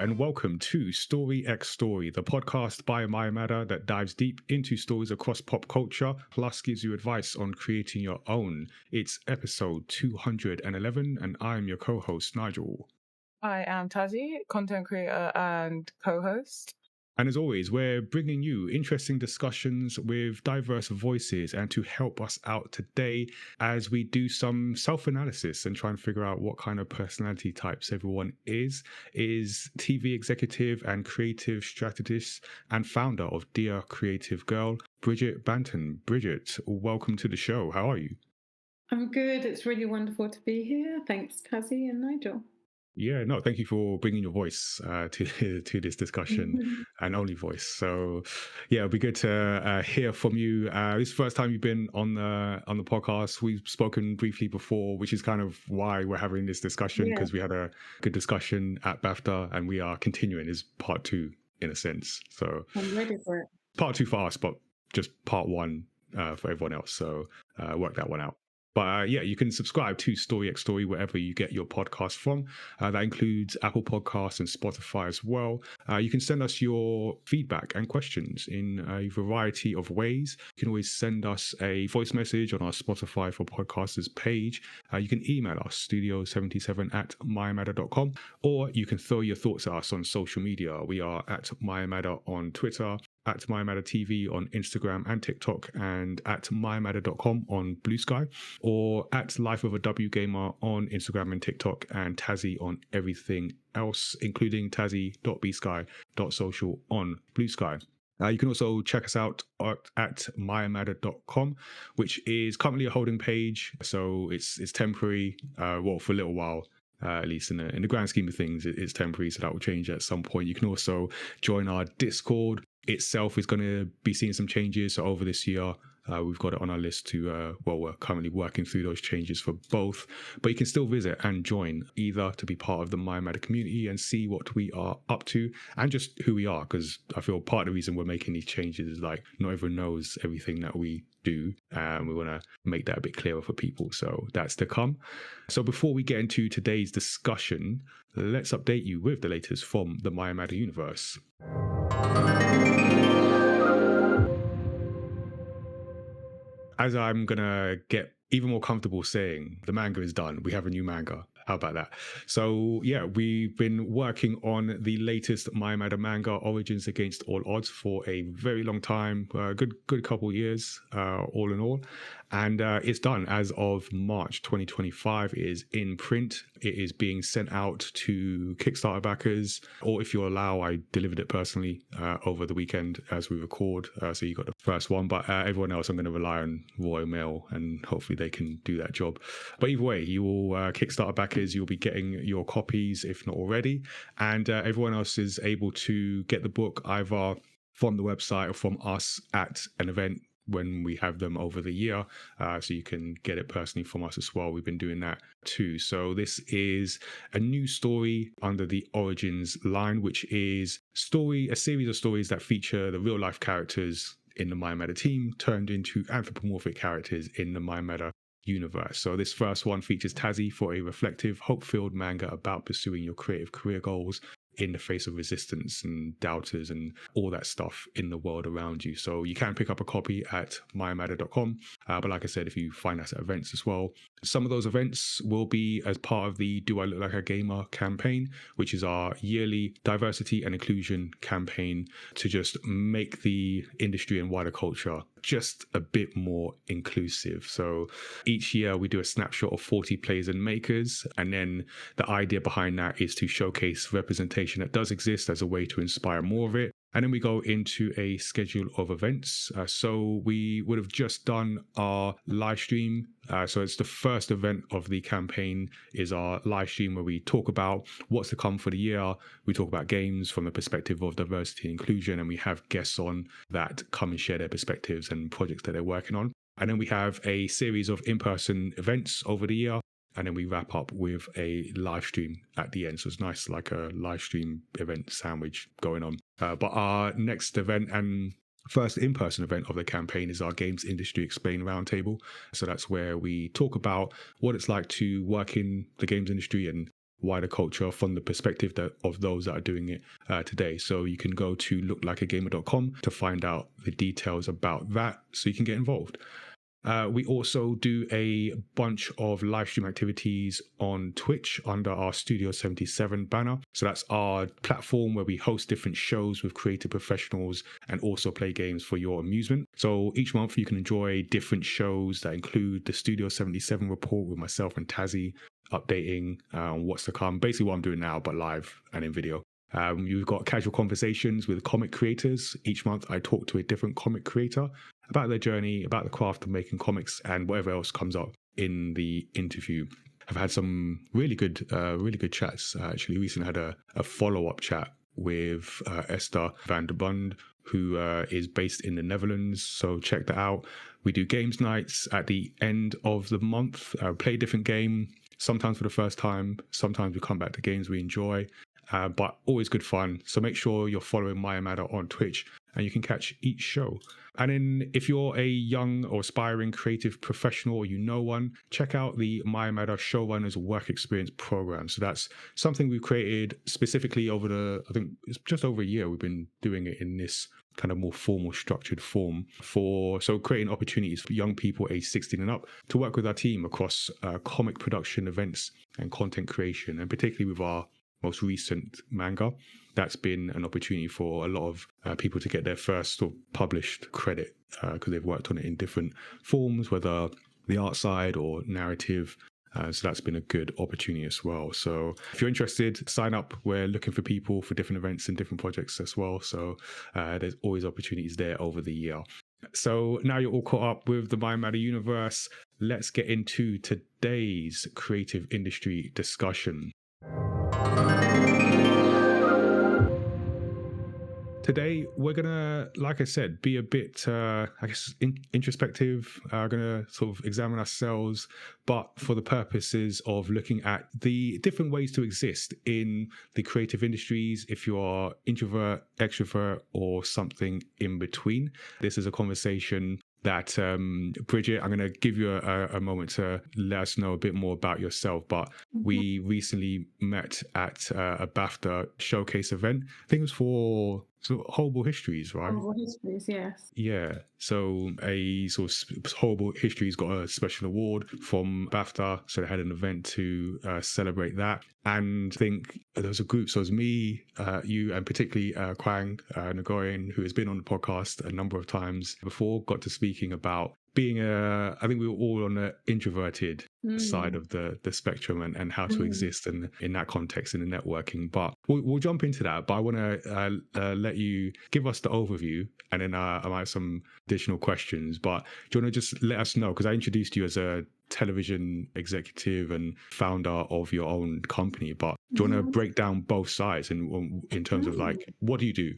and welcome to Story X Story, the podcast by Maya Matter that dives deep into stories across pop culture, plus gives you advice on creating your own. It's episode 211, and I'm your co-host, Nigel. I am Tazziii, content creator and co-host. And as always, we're bringing you interesting discussions with diverse voices, and to help us out today as we do some self-analysis and try and figure out what kind of personality types everyone is TV executive and creative strategist and founder of Dear Creative Girl, Bridget Banton. Bridget, welcome to the show. How are you? I'm good. It's really wonderful to be here. Thanks, Tazziii and Nigel. Yeah, no, thank you for bringing your voice to this discussion and only voice. So, yeah, it'll be good to hear from you. This is the first time you've been on the podcast. We've spoken briefly before, which is kind of why we're having this discussion, because we had a good discussion at BAFTA, and we are continuing as part two in a sense. So I'm ready for it. Part two for us, but just part one for everyone else. So work that one out. But yeah, you can subscribe to Story X Story wherever you get your podcast from. That includes Apple Podcasts and Spotify as well. You can send us your feedback and questions in a variety of ways. You can always send us a voice message on our Spotify for Podcasters page. You can email us, studio77@mayamatter.com, or you can throw your thoughts at us on social media. We are at Mayamatter on Twitter, at Mayamatter TV on Instagram and TikTok, and at mayamatter.com on Blue Sky, or at Life of a W Gamer on Instagram and TikTok, and Tazziii on everything else, including tazziii.bsky.social on Blue Sky. You can also check us out at mayamatter.com, which is currently a holding page, so it's temporary, well, for a little while. At least in the grand scheme of things, it's temporary, so that will change at some point. You can also join our Discord. Itself is going to be seeing some changes. So over this year, we've got it on our list to, we're currently working through those changes for both. But you can still visit and join, either to be part of the Maya Matter community and see what we are up to and just who we are. Because I feel part of the reason we're making these changes is like not everyone knows everything that we do, and we want to make that a bit clearer for people. So that's to come. So before we get into today's discussion, let's update you with the latest from the Maya Matter universe. As I'm going to get even more comfortable saying, the manga is done. We have a new manga. How about that? So yeah, we've been working on the latest Maya Matter manga, Origins Against All Odds, for a very long time, good couple of years, all in all. And it's done as of March 2025. It is in print. It is being sent out to Kickstarter backers, or if you allow, I delivered it personally over the weekend as we record. So you got the first one, but everyone else I'm going to rely on Royal Mail, and hopefully they can do that job. But either way, you will Kickstarter backers, you'll be getting your copies if not already, and everyone else is able to get the book either from the website or from us at an event when we have them over the year, so you can get it personally from us as well. We've been doing that too. So this is a new story under the Origins line, which is a series of stories that feature the real life characters in the Maya Matter team turned into anthropomorphic characters in the Maya Matter universe. So this first one features Tazziii for a reflective, hope-filled manga about pursuing your creative career goals in the face of resistance and doubters and all that stuff in the world around you. So you can pick up a copy at mayamatter.com. But like I said, if you find us at events as well, some of those events will be as part of the Do I Look Like a Gamer campaign, which is our yearly diversity and inclusion campaign to just make the industry and wider culture just a bit more inclusive. So each year we do a snapshot of 40 players and makers, and then the idea behind that is to showcase representation that does exist as a way to inspire more of it. And then we go into a schedule of events. So we would have just done our live stream. So it's the first event of the campaign is our live stream where we talk about what's to come for the year. We talk about games from the perspective of diversity and inclusion, and we have guests on that come and share their perspectives and projects that they're working on. And then we have a series of in-person events over the year. And then we wrap up with a live stream at the end. So it's nice, like a live stream event sandwich going on. But our next event and first in-person event of the campaign is our Games Industry Explain Roundtable. So that's where we talk about what it's like to work in the games industry and wider culture from the perspective of those that are doing it today. So you can go to looklikeagamer.com to find out the details about that so you can get involved. We also do a bunch of live stream activities on Twitch under our Studio 77 banner. So that's our platform where we host different shows with creative professionals and also play games for your amusement. So each month you can enjoy different shows that include the Studio 77 report with myself and Tazziii updating on what's to come. Basically what I'm doing now, but live and in video. You've got casual conversations with comic creators. Each month I talk to a different comic creator about their journey, about the craft of making comics, and whatever else comes up in the interview. I've had some really good chats. Actually, recently had a follow-up chat with Esther van der Bund, who is based in the Netherlands. So check that out. We do games nights at the end of the month. Play a different game, sometimes for the first time. Sometimes we come back to games we enjoy. But always good fun. So make sure you're following Maya Matter on Twitch and you can catch each show. And then if you're a young or aspiring creative professional or you know one, check out the Maya Matter Showrunners Work Experience Program. So that's something we created specifically over I think it's just over a year. We've been doing it in this kind of more formal, structured form so creating opportunities for young people aged 16 and up to work with our team across comic production, events and content creation, and particularly with our most recent manga. That's been an opportunity for a lot of people to get their first sort of published credit because they've worked on it in different forms, whether the art side or narrative. So that's been a good opportunity as well. So if you're interested, sign up. We're looking for people for different events and different projects as well. So there's always opportunities there over the year. So now you're all caught up with the Maya Matter universe. Let's get into today's creative industry discussion. Today, we're going to, like I said, be a bit, introspective. Going to sort of examine ourselves, but for the purposes of looking at the different ways to exist in the creative industries, if you are introvert, extrovert, or something in between. This is a conversation that, Bridget, I'm going to give you a moment to let us know a bit more about yourself. But we recently met at a BAFTA showcase event. I think it was for Horrible Histories, right? Horrible Histories, yes. Yeah. So a sort of Horrible Histories got a special award from BAFTA. So they had an event to celebrate that. And I think there was a group. So it was me, you, and particularly Kwang Nguyen, who has been on the podcast a number of times before, got to speaking about being I think we were all on the introverted side of the spectrum and how to exist in that context in the networking. But we'll jump into that. But I want to let you give us the overview, and then I might have some additional questions. But do you want to just let us know, because I introduced you as a television executive and founder of your own company, but do you want to break down both sides in terms of like, what do you do?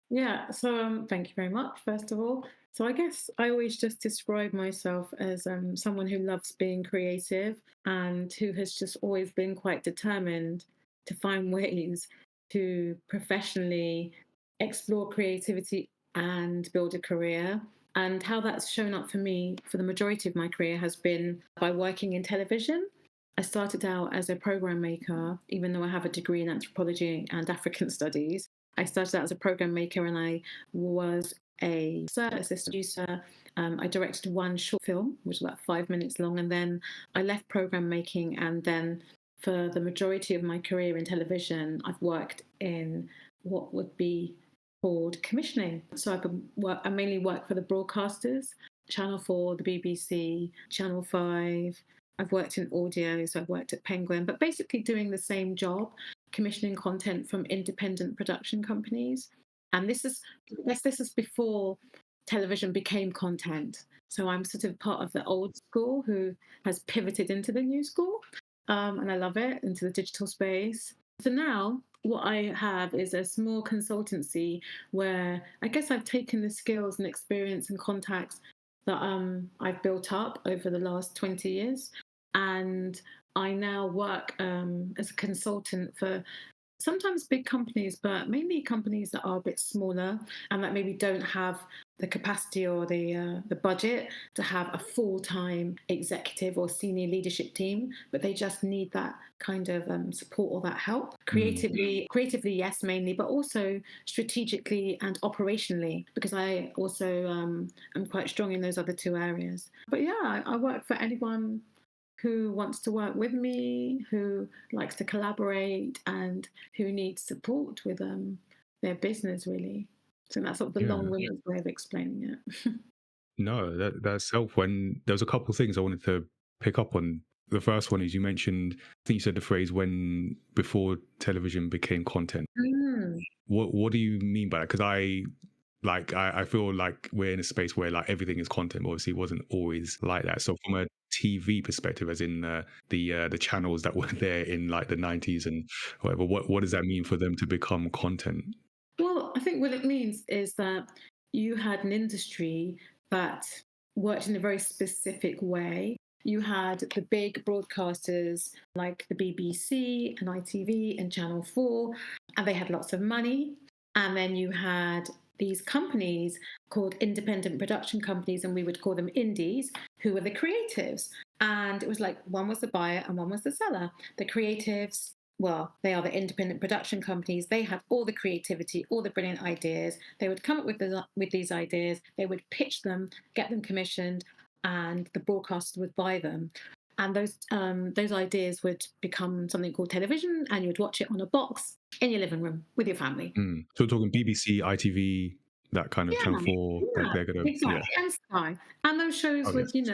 Yeah, so thank you very much, first of all. So I guess I always just describe myself as someone who loves being creative and who has just always been quite determined to find ways to professionally explore creativity and build a career. And how that's shown up for me for the majority of my career has been by working in television. I started out as a program maker, even though I have a degree in anthropology and African studies. I started out as a program maker and I was a assistant producer. I directed one short film, which was about 5 minutes long, and then I left program making. And then for the majority of my career in television, I've worked in what would be called commissioning. So I mainly work for the broadcasters, Channel 4, the BBC, Channel 5. I've worked in audio, so I've worked at Penguin, but basically doing the same job, commissioning content from independent production companies. And this is before television became content. So I'm sort of part of the old school who has pivoted into the new school. And I love it, into the digital space. So now what I have is a small consultancy where I guess I've taken the skills and experience and contacts that I've built up over the last 20 years. And I now work as a consultant for sometimes big companies, but mainly companies that are a bit smaller and that maybe don't have the capacity or the budget to have a full-time executive or senior leadership team, but they just need that kind of support or that help. Creatively, yes, mainly, but also strategically and operationally, because I also am quite strong in those other two areas. But yeah, I work for anyone who wants to work with me, who likes to collaborate, and who needs support with their business, really. So that's sort of the Yeah. long-winded way of explaining it. No, that's helpful. And there was a couple of things I wanted to pick up on. The first one is you mentioned, I think you said the phrase when before television became content. Mm. What do you mean by that? Because I feel like we're in a space where like everything is content. But obviously, it wasn't always like that. So from a TV perspective, as in the channels that were there in like the 90s and whatever, what does that mean for them to become content? Well, I think what it means is that you had an industry that worked in a very specific way. You had the big broadcasters like the BBC and ITV and Channel 4, and they had lots of money. And then you had these companies called independent production companies, and we would call them indies, who were the creatives. And it was like one was the buyer and one was the seller. The creatives, well, they are the independent production companies. They had all the creativity, all the brilliant ideas. They would come up with these ideas. They would pitch them, get them commissioned, and the broadcasters would buy them. And those ideas would become something called television, and you would watch it on a box in your living room with your family. So we're talking BBC, ITV, that kind of Yeah, Channel 4, yeah, they're gonna, exactly. yeah. And Sky. And those shows Oh, would, yes.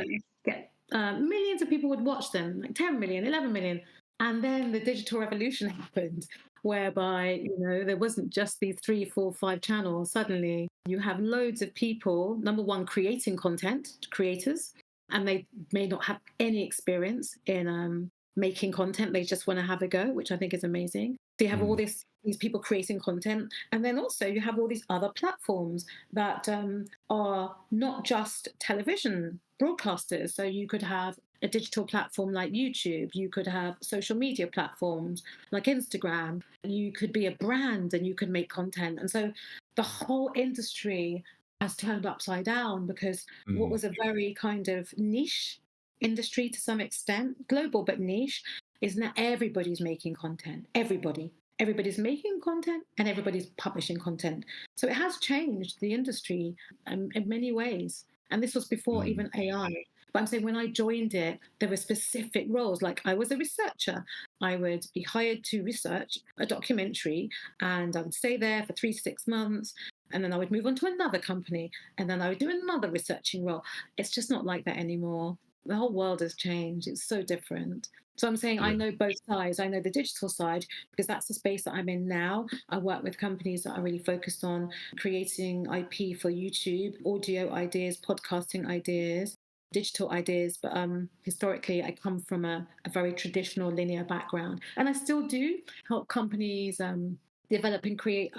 get millions of people would watch them, like 10 million, 11 million. And then the digital revolution happened, whereby, there wasn't just these 3, 4, 5 channels. Suddenly you have loads of people, number one, creating content, creators, and they may not have any experience in making content. They just want to have a go, which I think is amazing. So you have all these people creating content, and then also you have all these other platforms that are not just television broadcasters. So you could have a digital platform like YouTube, you could have social media platforms like Instagram, you could be a brand and you could make content. And so the whole industry has turned upside down, because what was a very kind of niche industry to some extent, global but niche, is now everybody's making content. Everybody's making content and everybody's publishing content. So it has changed the industry in many ways. And this was before even AI. But I'm saying when I joined it, there were specific roles. Like I was a researcher. I would be hired to research a documentary, and I would stay there for 3 to 6 months. And then I would move on to another company, and then I would do another researching role. It's just not like that anymore. The whole world has changed. It's so different. So I'm saying I know both sides. I know the digital side because that's the space that I'm in now. I work with companies that are really focused on creating IP for YouTube, audio ideas, podcasting ideas, digital ideas. But historically, I come from a very traditional linear background. And I still do help companies develop and create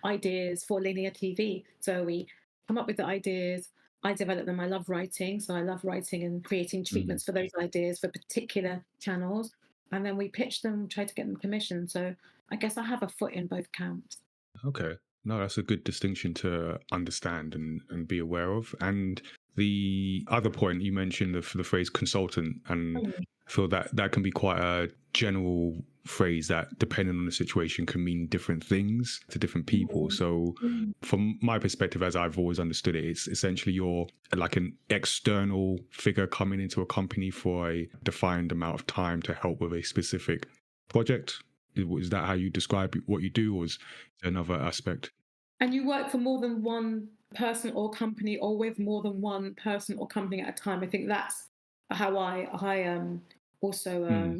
ideas for linear TV. So we come up with the ideas, I develop them. I love writing. So I love writing and creating treatments for those ideas for particular channels. And then we pitch them, try to get them commissioned. So I guess I have a foot in both camps. Okay. No, that's a good distinction to understand and be aware of. And the other point you mentioned, the phrase consultant, and I feel that can be quite a general phrase that, depending on the situation, can mean different things to different people. So from my perspective, as I've always understood it, it's essentially you're like an external figure coming into a company for a defined amount of time to help with a specific project. Is that how you describe what you do, or is there another aspect? And you work for more than one person or company, or with more than one person or company at a time. I think that's how I also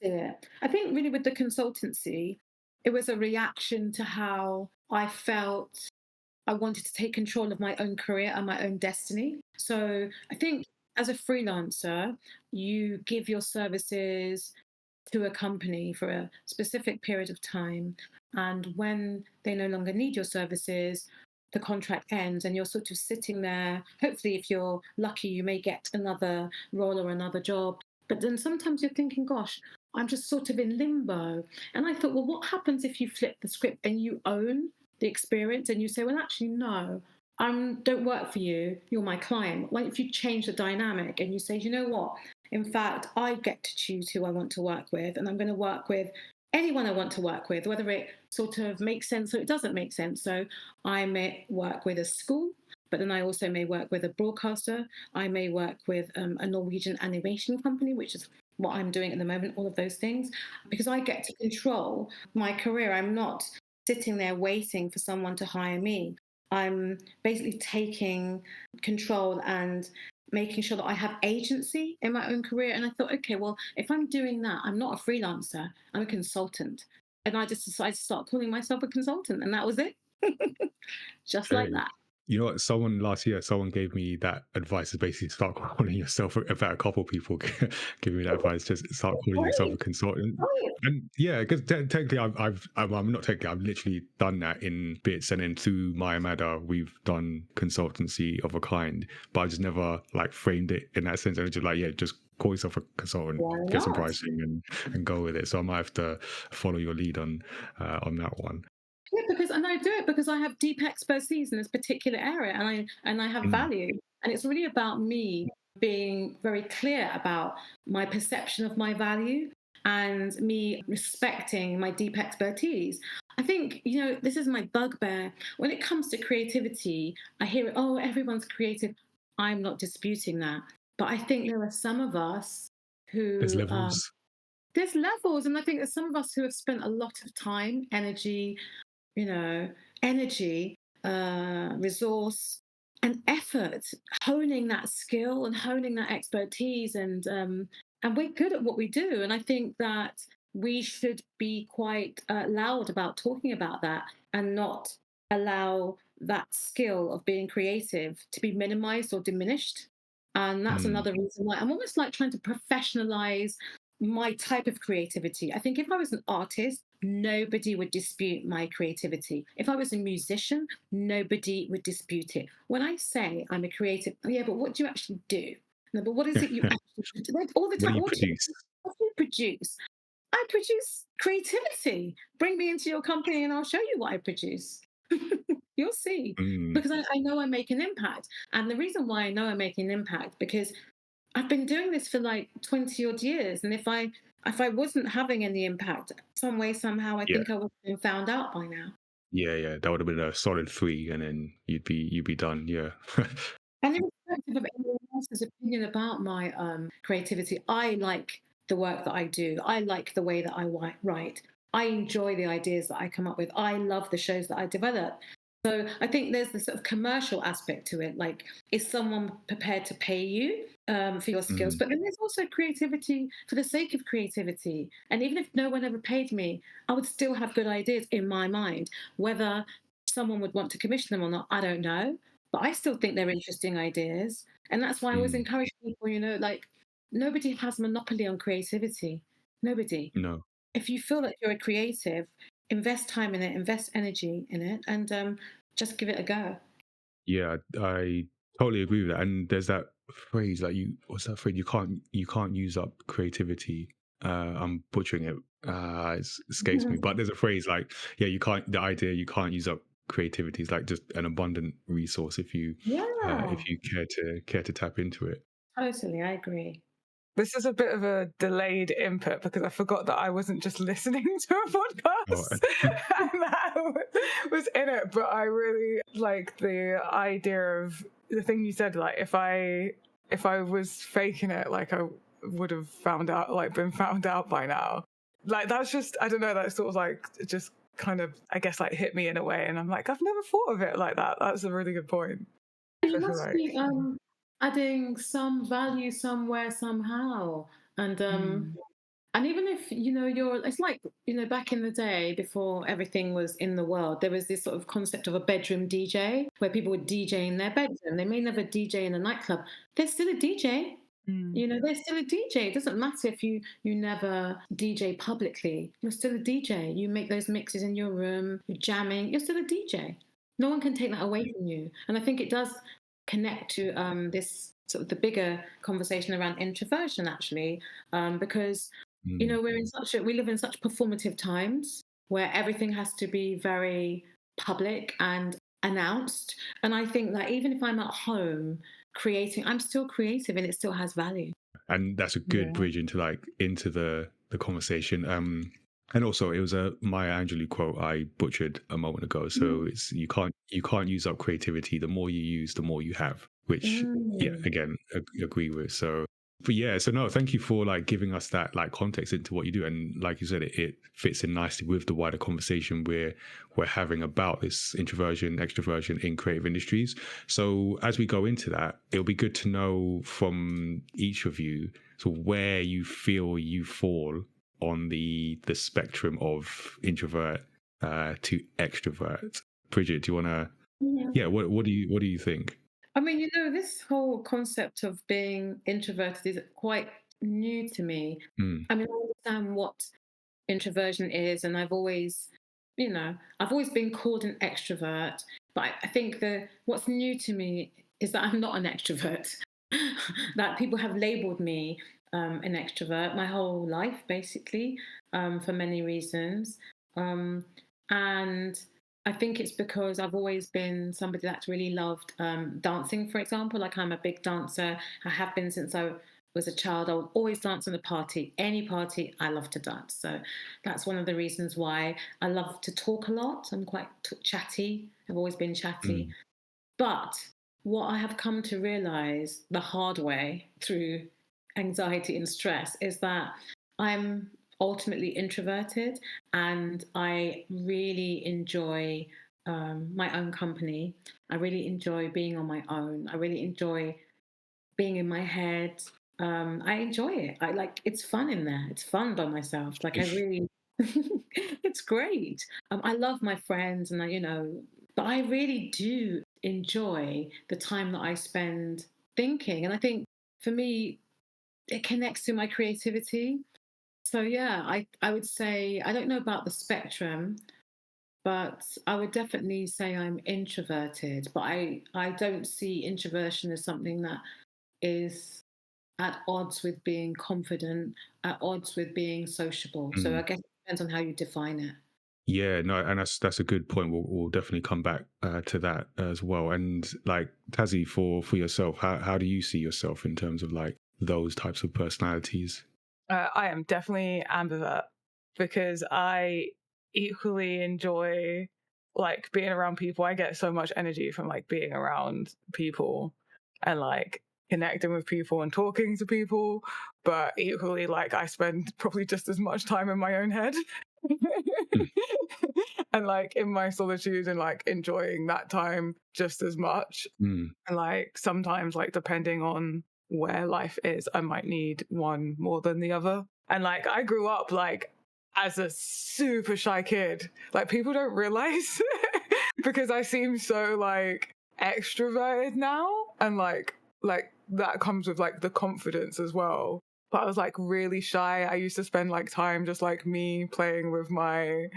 did it. I think really with the consultancy, it was a reaction to how I felt I wanted to take control of my own career and my own destiny. So I think as a freelancer, you give your services to a company for a specific period of time. And when they no longer need your services, the contract ends and you're sort of sitting there. Hopefully, if you're lucky, you may get another role or another job. But then sometimes you're thinking, gosh, I'm just sort of in limbo. And I thought, well, what happens if you flip the script and you own the experience and you say, well, actually, no, don't work for you, you're my client. Why don't you change the dynamic and you say, you know what? In fact, I get to choose who I want to work with, and I'm going to work with anyone I want to work with, whether it sort of makes sense or it doesn't make sense. So I may work with a school, but then I also may work with a broadcaster. I may work with a Norwegian animation company, which is what I'm doing at the moment, all of those things, because I get to control my career. I'm not sitting there waiting for someone to hire me. I'm basically taking control and making sure that I have agency in my own career. And I thought, okay, well, if I'm doing that, I'm not a freelancer, I'm a consultant. And I just decided to start calling myself a consultant, and that was it. Just like Okay. that. You know what? Someone last year, someone gave me that advice to basically start calling yourself. In fact, a couple of people giving me that advice. Just start calling yourself a Great. consultant. Great. And yeah, because technically, I'm not technically. I've literally done that in bits, and then through my Amada, we've done consultancy of a kind. But I just never like framed it in that sense. And it's just like, yeah, just call yourself a consultant, Why get some not? pricing, and go with it. So I might have to follow your lead on that one. Yeah, because and I do it because I have deep expertise in this particular area, and I have Mm, value, and it's really about me being very clear about my perception of my value and me respecting my deep expertise. I think, this is my bugbear. When it comes to creativity, I hear, oh, everyone's creative. I'm not disputing that. But I think there are some of us there's who, levels. there's levels, and I think there's some of us who have spent a lot of time, you know, energy, resource, and effort honing that skill and honing that expertise, and we're good at what we do. And I think that we should be quite loud about talking about that and not allow that skill of being creative to be minimized or diminished. And that's Mm, another reason why I'm almost like trying to professionalize my type of creativity. I think if I was an artist, nobody would dispute my creativity. If I was a musician, nobody would dispute it. When I say I'm a creative, "Oh, yeah, but what do you actually do? No, but what is it you actually do?" Like, all the what do time, you produce? what do you produce? I produce creativity. Bring me into your company and I'll show you what I produce. You'll see. Mm, Because I know I make an impact. And the reason why I know I make an impact, because I've been doing this for like 20 odd years. And if I wasn't having any impact, some way, somehow, I yeah. think I would have been found out by now. Yeah, yeah, that would have been a solid 3, and then you'd be done. Yeah. And irrespective of anyone else's opinion about my creativity, I like the work that I do. I like the way that I write. I enjoy the ideas that I come up with. I love the shows that I develop. So I think there's this sort of commercial aspect to it. Like, is someone prepared to pay you for your skills? Mm, But then there's also creativity for the sake of creativity. And even if no one ever paid me, I would still have good ideas in my mind. Whether someone would want to commission them or not, I don't know. But I still think they're interesting ideas. And that's why I always mm, encourage people, like, nobody has monopoly on creativity. Nobody. no. If you feel that you're a creative, invest time in it, invest energy in it, and just give it a go. Yeah, I totally agree with that. And there's that phrase like what's that phrase? You can't use up creativity. I'm butchering it. It escapes me. But there's a phrase like, yeah, you can't use up creativity. It's like just an abundant resource Yeah, if you care to tap into it. totally. I agree. This is a bit of a delayed input because I forgot that I wasn't just listening to a Oh, podcast and that I was in it. But I really like the idea of the thing you said. Like, if I was faking it, like I would have found out, like been found out by now. Like that's just, I don't know. That sort of like just kind of, I guess, like hit me in a way, and I'm like, I've never thought of it like that. That's a really good point. You I feel must like. be adding some value somewhere, somehow. And Mm. and even if it's like, back in the day before everything was in the world, there was this sort of concept of a bedroom DJ where people would DJ in their bedroom. They may never DJ in a nightclub. They're still a DJ. Mm. They're still a DJ. It doesn't matter if you never DJ publicly. You're still a DJ. You make those mixes in your room, you're jamming, you're still a DJ. No one can take that away from you. And I think it does connect to this sort of the bigger conversation around introversion, actually, because mm, we live in such performative times where everything has to be very public, and announced. And I think that even if I'm at home creating, I'm still creative and it still has value. And that's a good Yeah. bridge into the conversation. And also it was a Maya Angelou quote I butchered a moment ago. So it's you can't use up creativity. The more you use, the more you have. Which Mm. again agree with. So but yeah, so no, thank you for like giving us that like context into what you do, and like you said, it fits in nicely with the wider conversation we're having about this introversion, extroversion in creative industries. So as we go into that, it'll be good to know from each of you so where you feel you fall on the spectrum of introvert to extrovert. Bridget, do you want to? Yeah. Yeah, what do you think? I mean, this whole concept of being introverted is quite new to me. Mm, I mean, I understand what introversion is, and I've always been called an extrovert, but I think what's new to me is that I'm not an extrovert. That people have labeled me an extrovert my whole life, basically, for many reasons. And I think it's because I've always been somebody that's really loved dancing, for example. Like, I'm a big dancer. I have been since I was a child. I would always dance in a party. Any party, I love to dance. So that's one of the reasons why I love to talk a lot. I'm quite chatty. I've always been chatty. mm, But what I have come to realize the hard way through anxiety and stress is that I'm ultimately introverted, and I really enjoy my own company. I really enjoy being on my own. I really enjoy being in my head. I enjoy it. I like, it's fun in there. It's fun by myself. Like, I really, it's great. I love my friends, and but I really do enjoy the time that I spend thinking. And I think for me, it connects to my creativity. So yeah, I would say, I don't know about the spectrum, but I would definitely say I'm introverted. But I don't see introversion as something that is at odds with being confident, at odds with being sociable. So I mm. guess it depends on how you define it. Yeah, no, and that's a good point. We'll definitely come back to that as well. And like Tazzy, for yourself, how do you see yourself in terms of like those types of personalities? I am definitely ambivert because I equally enjoy like being around people. I get so much energy from like being around people and like connecting with people and talking to people, but equally like I spend probably just as much time in my own head. Mm, And like in my solitude and like enjoying that time just as much. mm, And like sometimes, like depending on where life is, I might need one more than the other. And like I grew up like as a super shy kid. Like people don't realize because I seem so like extroverted now, and like that comes with like the confidence as well. But I was like really shy. I used to spend like time just like me playing with my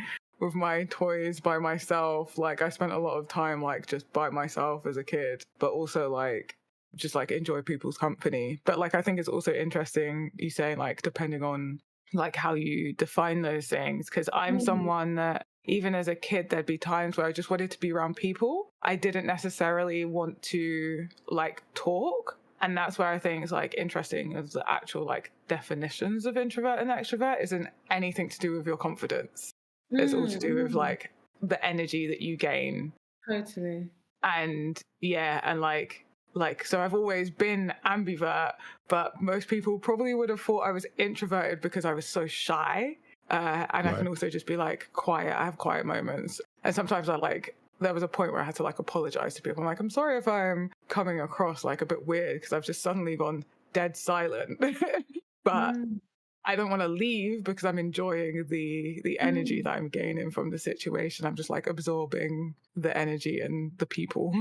toys by myself. Like I spent a lot of time like just by myself as a kid, but also like just like enjoy people's company. But like I think it's also interesting you saying like depending on like how you define those things, because I'm Mm. someone that even as a kid there'd be times where I just wanted to be around people. I didn't necessarily want to like talk. And that's where I think it's like interesting is the actual like definitions of introvert and extrovert isn't anything to do with your confidence. It's all to do with Mm. like the energy that you gain. Totally. And yeah, and like so I've always been ambivert, but most people probably would have thought I was introverted because I was so shy. And I right. can also just be like quiet. I have quiet moments. And sometimes I like there was a point where I had to like apologize to people. I'm like, I'm sorry if I'm coming across like a bit weird because I've just suddenly gone dead silent. But Mm. I don't want to leave because I'm enjoying the energy Mm. that I'm gaining from the situation. I'm just like absorbing the energy and the people.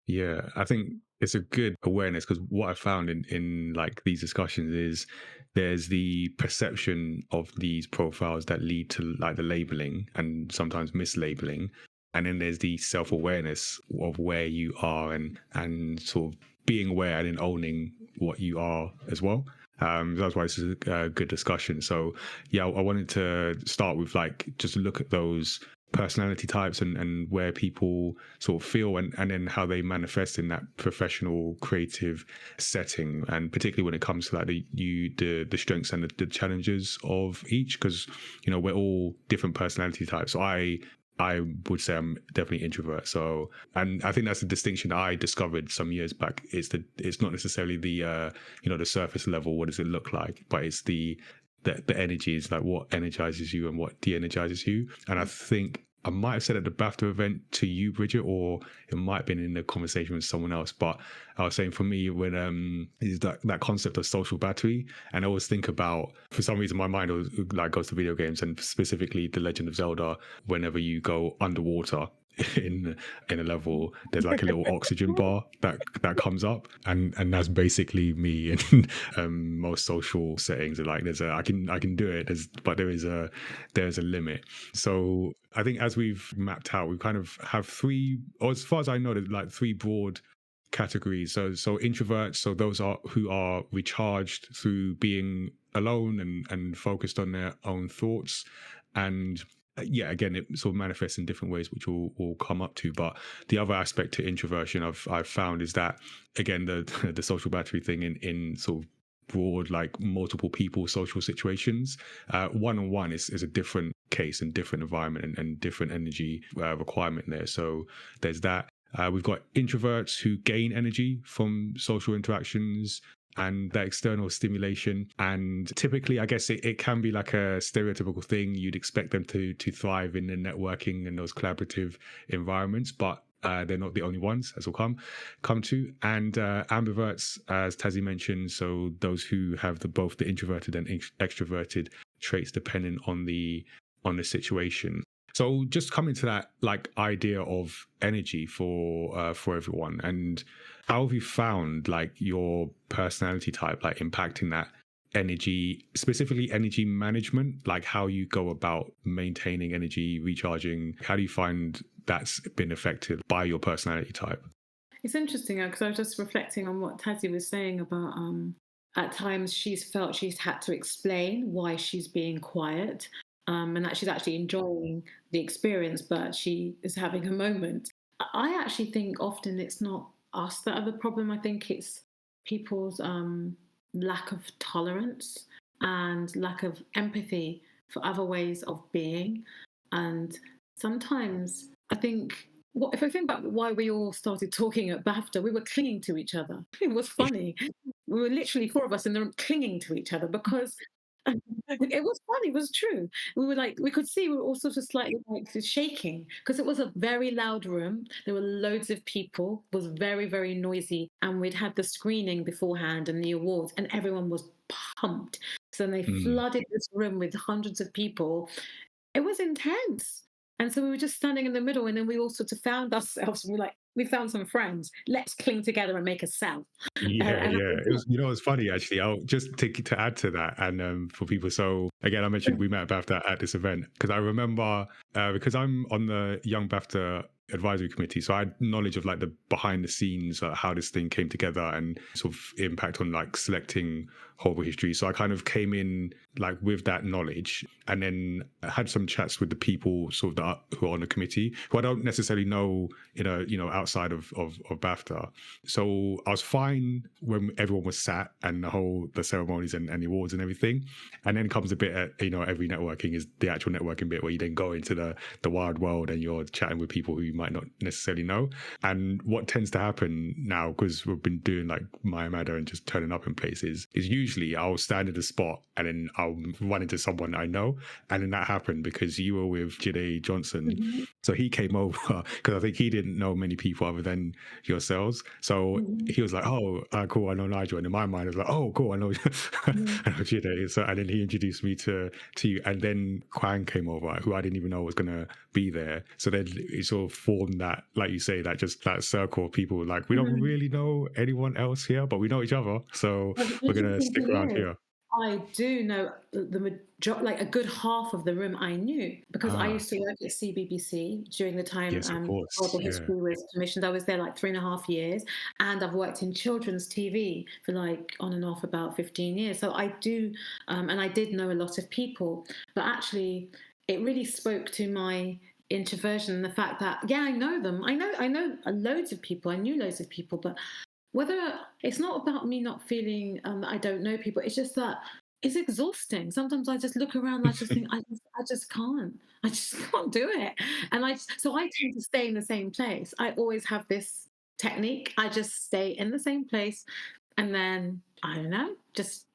Yeah, I think it's a good awareness because what I found in like these discussions is there's the perception of these profiles that lead to like the labeling and sometimes mislabeling, and then there's the self-awareness of where you are and sort of being aware and then owning what you are as well. That's why this is a good discussion. So yeah, I wanted to start with like just look at those personality types and where people sort of feel and then how they manifest in that professional creative setting, and particularly when it comes to like the strengths and the challenges of each, because we're all different personality types. So I would say I'm definitely introvert. So, and I think that's the distinction I discovered some years back. It's not necessarily the the surface level. What does it look like? But it's the energy is like what energizes you and what de-energizes you. And I think I might have said at the BAFTA event to you, Bridget, or it might have been in a conversation with someone else. But I was saying for me, when is that concept of social battery, and I always think about, for some reason, my mind always like goes to video games and specifically The Legend of Zelda. Whenever you go underwater in a level, there's like a little oxygen bar that comes up, and that's basically me in most social settings. Like I can do it, but there's a limit. So I think as we've mapped out, we kind of have three, or as far as I know, there's like three broad categories. So introverts, so those who are recharged through being alone and focused on their own thoughts. And yeah, again, it sort of manifests in different ways, which we'll come up to. But the other aspect to introversion I've found is that, again, the social battery thing in sort of broad, like multiple people social situations, one-on-one is a different case and different environment and different energy requirement there. So there's that. We've got introverts who gain energy from social interactions and that external stimulation. And typically, I guess it can be like a stereotypical thing. You'd expect them to thrive in the networking and those collaborative environments, but they're not the only ones, as we'll come to. And ambiverts, as Tazziii mentioned, so those who have both the introverted and extroverted traits depending on the situation. So just coming to that like idea of energy for everyone, and how have you found like your personality type like impacting that energy, specifically energy management, like how you go about maintaining energy, recharging? How do you find that's been affected by your personality type? It's interesting because I was just reflecting on what Tazziii was saying about at times she's felt she's had to explain why she's being quiet. And that she's actually enjoying the experience, but she is having a moment. I actually think often it's not us that are the problem. I think it's people's lack of tolerance and lack of empathy for other ways of being. And sometimes I think, if I think about why we all started talking at BAFTA, we were clinging to each other. It was funny. We were literally four of us in the room clinging to each other because it was funny. It was true. We were like, we could see we were all sort of slightly like shaking because it was a very loud room. There were loads of people. It was very, very noisy. And we'd had the screening beforehand and the awards, and everyone was pumped. So they flooded this room with hundreds of people. It was intense. And so we were just standing in the middle, and then we all sort of found ourselves, and we found some friends. Let's cling together and make a sound. Yeah. It was, it's funny actually. I'll just to add to that, and for people. So again, I mentioned we met at BAFTA at this event because I remember because I'm on the Young BAFTA advisory committee, so I had knowledge of like the behind the scenes, how this thing came together and sort of impact on like selecting horrible history. So I kind of came in like with that knowledge, and then I had some chats with the people sort of who are on the committee who I don't necessarily know outside of BAFTA. So I was fine when everyone was sat and the ceremonies and the awards and everything, and then comes a bit at every networking is the actual networking bit where you then go into the wild world and you're chatting with people who you might not necessarily know. And what tends to happen now, because we've been doing like Mayamada and just turning up in places, is usually I'll stand at a spot and then I'll run into someone I know. And then that happened because you were with Jide Johnson. Mm-hmm. So he came over because I think he didn't know many people other than yourselves. So he was like, oh, cool, I know Nigel. And in my mind, I was like, oh, cool, I know, I know Jide. So, and then he introduced me to you. And then Kwang came over, who I didn't even know was going to be there. So then it sort of formed that, like you say, that circle of people. Like, we don't really know anyone else here, but we know each other. So we're going to stick around here. I do know like a good half of the room I knew because I used to work at CBBC during the time Horrible History was commissioned. I was there like 3.5 years, and I've worked in children's TV for like on and off about 15 years. So I do, and I did know a lot of people, but actually it really spoke to my introversion, the fact that, yeah, I know them. I know loads of people. I knew loads of people, but whether it's not about me not feeling that I don't know people, it's just that it's exhausting. Sometimes I just look around and I just think I just can't. I just can't do it. And so I tend to stay in the same place. I always have this technique. I just stay in the same place, and then I don't know, just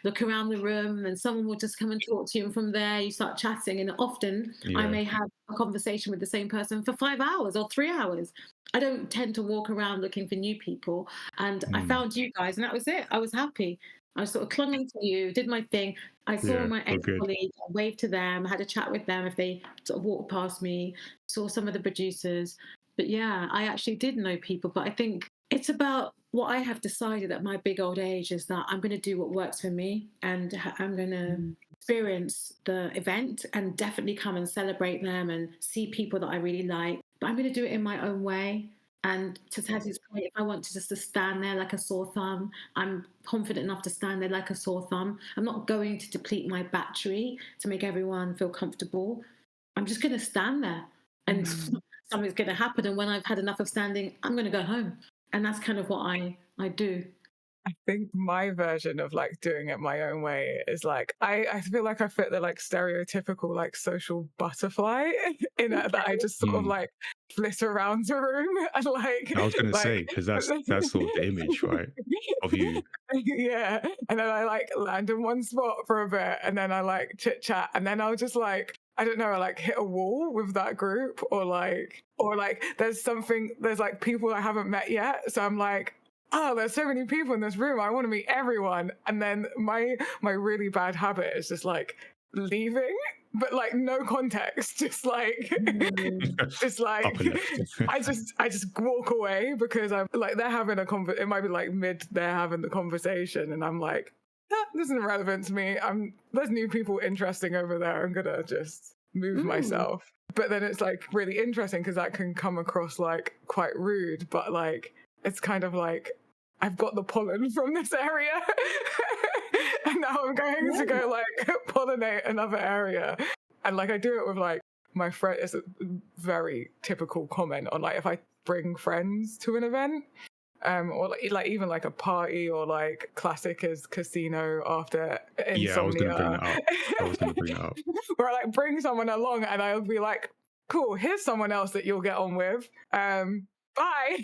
look around the room, and someone will just come and talk to you, and from there you start chatting, and often I Yeah. may have a conversation with the same person for 5 hours or 3 hours. I don't tend to walk around looking for new people, and I Mm. found you guys, and that was it. I was happy. I was sort of clung into you, did my thing. I saw Yeah. my Oh, good. ex-colleagues, I waved to them, had a chat with them if they sort of walked past me, saw some of the producers. But yeah, I actually did know people. But I think it's about what I have decided at my big old age is that I'm going to do what works for me, and I'm going to experience the event and definitely come and celebrate them and see people that I really like. But I'm going to do it in my own way. And to Taz's point, if I want to just to stand there like a sore thumb, I'm confident enough to stand there like a sore thumb. I'm not going to deplete my battery to make everyone feel comfortable. I'm just going to stand there, and something's going to happen. And when I've had enough of standing, I'm going to go home. And that's kind of what I do. I think my version of like doing it my own way is like I feel like I fit the like stereotypical like social butterfly in it, that I just sort of Mm. like flit around the room and I was gonna like say, because that's sort of the image, right, of you. yeah, and then I like land in one spot for a bit, and then I like chit chat, and then I'll just like I don't know, I like hit a wall with that group, or like there's like people I haven't met yet, so I'm like, oh, there's so many people in this room, I want to meet everyone. And then my really bad habit is just like leaving, but like no context, just like just like Up and left. I just walk away, because I'm like, they're having a it might be like mid they're having the conversation, and I'm like, this isn't relevant to me. There's new people interesting over there, I'm gonna just move myself. But then it's like really interesting, because that can come across like quite rude, but like it's kind of like I've got the pollen from this area and now I'm going to go like pollinate another area. And like I do it with like my friend. It's a very typical comment on like if I bring friends to an event, or like even like a party, or like classic is casino after insomnia. Yeah, I was gonna bring that up. Where I like bring someone along, and I'll be like, cool, here's someone else that you'll get on with. Bye.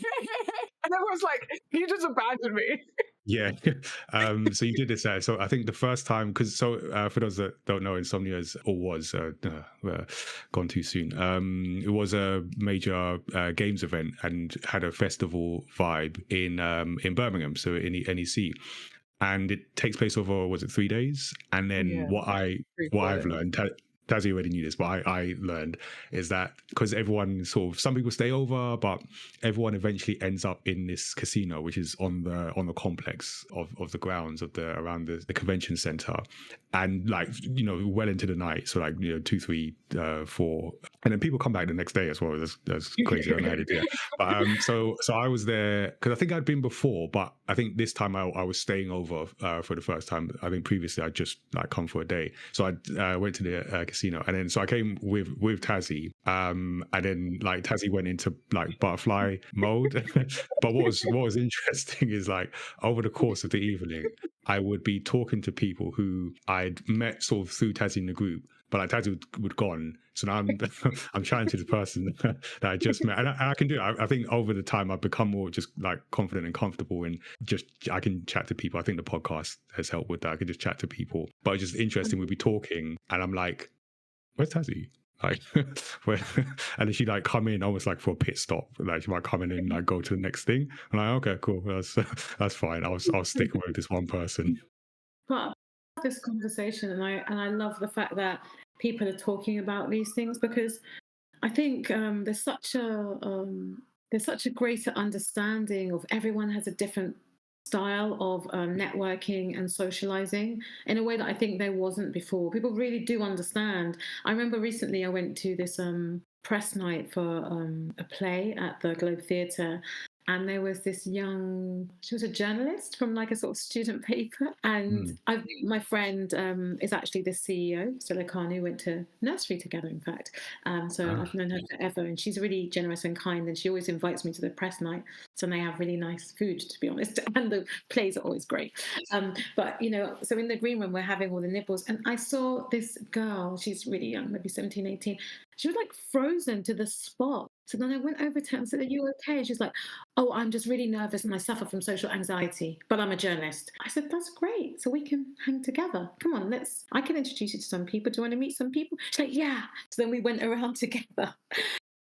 And everyone's like, you just abandoned me. Yeah. So you did this. So I think the first time, because for those that don't know, Insomnia is or was gone too soon. It was a major games event and had a festival vibe in Birmingham, so in the NEC, and it takes place over, was it 3 days? And then what I've learned. Tazziii already knew this, but I learned is that because everyone some people stay over, but everyone eventually ends up in this casino, which is on the complex of the grounds around the convention center, and like well into the night, so like 2, 3, 4, and then people come back the next day as well. That's crazy. I don't know how they do that. But so I was there because I think I'd been before, but I think this time I was staying over for the first time. I think previously I'd just like come for a day, so I went to the casino, and then so I came with Tazziii, and then like Tazziii went into like butterfly mode. But what was interesting is like over the course of the evening, I would be talking to people who I'd met sort of through Tazziii in the group, but like Tazziii would gone. So now I'm chatting to the person that I just met, and I can do it. I think over the time I've become more just like confident and comfortable, and just I can chat to people. I think the podcast has helped with that. I can just chat to people, but it's just interesting. We'd be talking, and I'm like, "Where's Tazziii?" Like, where, and then she'd like come in almost like for a pit stop. Like she might come in and like go to the next thing. I'm like, okay, cool, that's fine. I'll stick with this one person. But this conversation, and I love the fact that people are talking about these things, because I think there's such a greater understanding of everyone has a different style of networking and socializing in a way that I think there wasn't before. People really do understand. I remember recently I went to this press night for a play at the Globe Theatre, and there was this she was a journalist from like a sort of student paper. And my friend is actually the CEO, Stella Khan, who went to nursery together, in fact. So I've known her forever, and she's really generous and kind, and she always invites me to the press night. So they have really nice food, to be honest, and the plays are always great. But, so in the green room, we're having all the nibbles, and I saw this girl, she's really young, maybe 17, 18. She was like frozen to the spot. So then I went over to her and said, "Are you okay?" She's like, "Oh, I'm just really nervous and I suffer from social anxiety, but I'm a journalist." I said, "That's great. So we can hang together. Come on, I can introduce you to some people. Do you want to meet some people?" She's like, "Yeah." So then we went around together.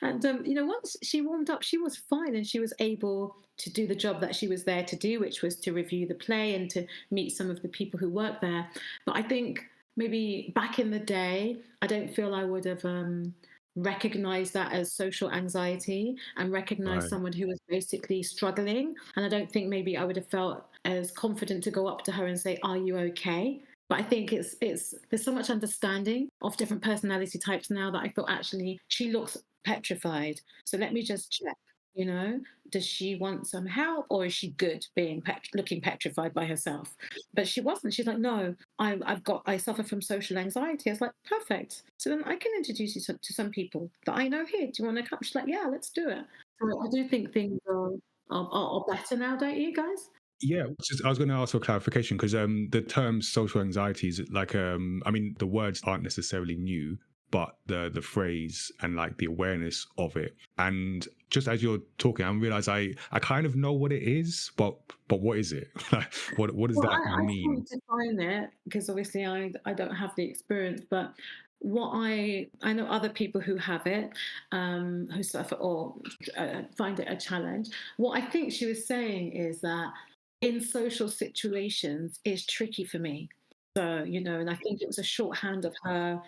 And, once she warmed up, she was fine, and she was able to do the job that she was there to do, which was to review the play and to meet some of the people who work there. But I think maybe back in the day, I don't feel I would have recognized that as social anxiety and recognized someone who was basically struggling. And I don't think maybe I would have felt as confident to go up to her and say, "Are you okay?" But I think there's so much understanding of different personality types now that I thought actually she looks petrified. So let me just check. Does she want some help, or is she good being looking petrified by herself? But she wasn't. She's like, "No, I suffer from social anxiety." I was like, "Perfect. So then I can introduce you to some people that I know here. Do you want to come?" She's like, "Yeah, let's do it." So I do think things are better now, don't you guys? Yeah, I was going to ask for clarification because the term social anxiety is like, I mean, the words aren't necessarily new, but the phrase and like the awareness of it. And just as you're talking, I realize I kind of know what it is, but what is it? Like, what does Well, that I mean? can't define it because obviously I don't have the experience, but what I know other people who have it, who suffer or find it a challenge. What I think she was saying is that in social situations it's tricky for me. So, and I think it was a shorthand of her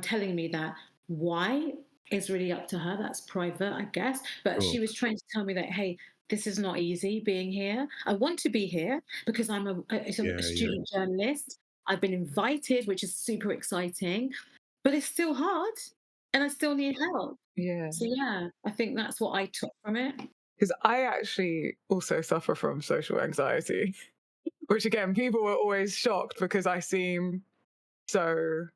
telling me that why is really up to her. That's private, I guess. But Sure. she was trying to tell me that, hey, this is not easy being here. I want to be here because I'm a Yeah, yeah. student journalist. I've been invited, which is super exciting, but it's still hard and I still need help. Yeah. So, yeah, I think that's what I took from it. Because I actually also suffer from social anxiety, which again, people were always shocked because I seem so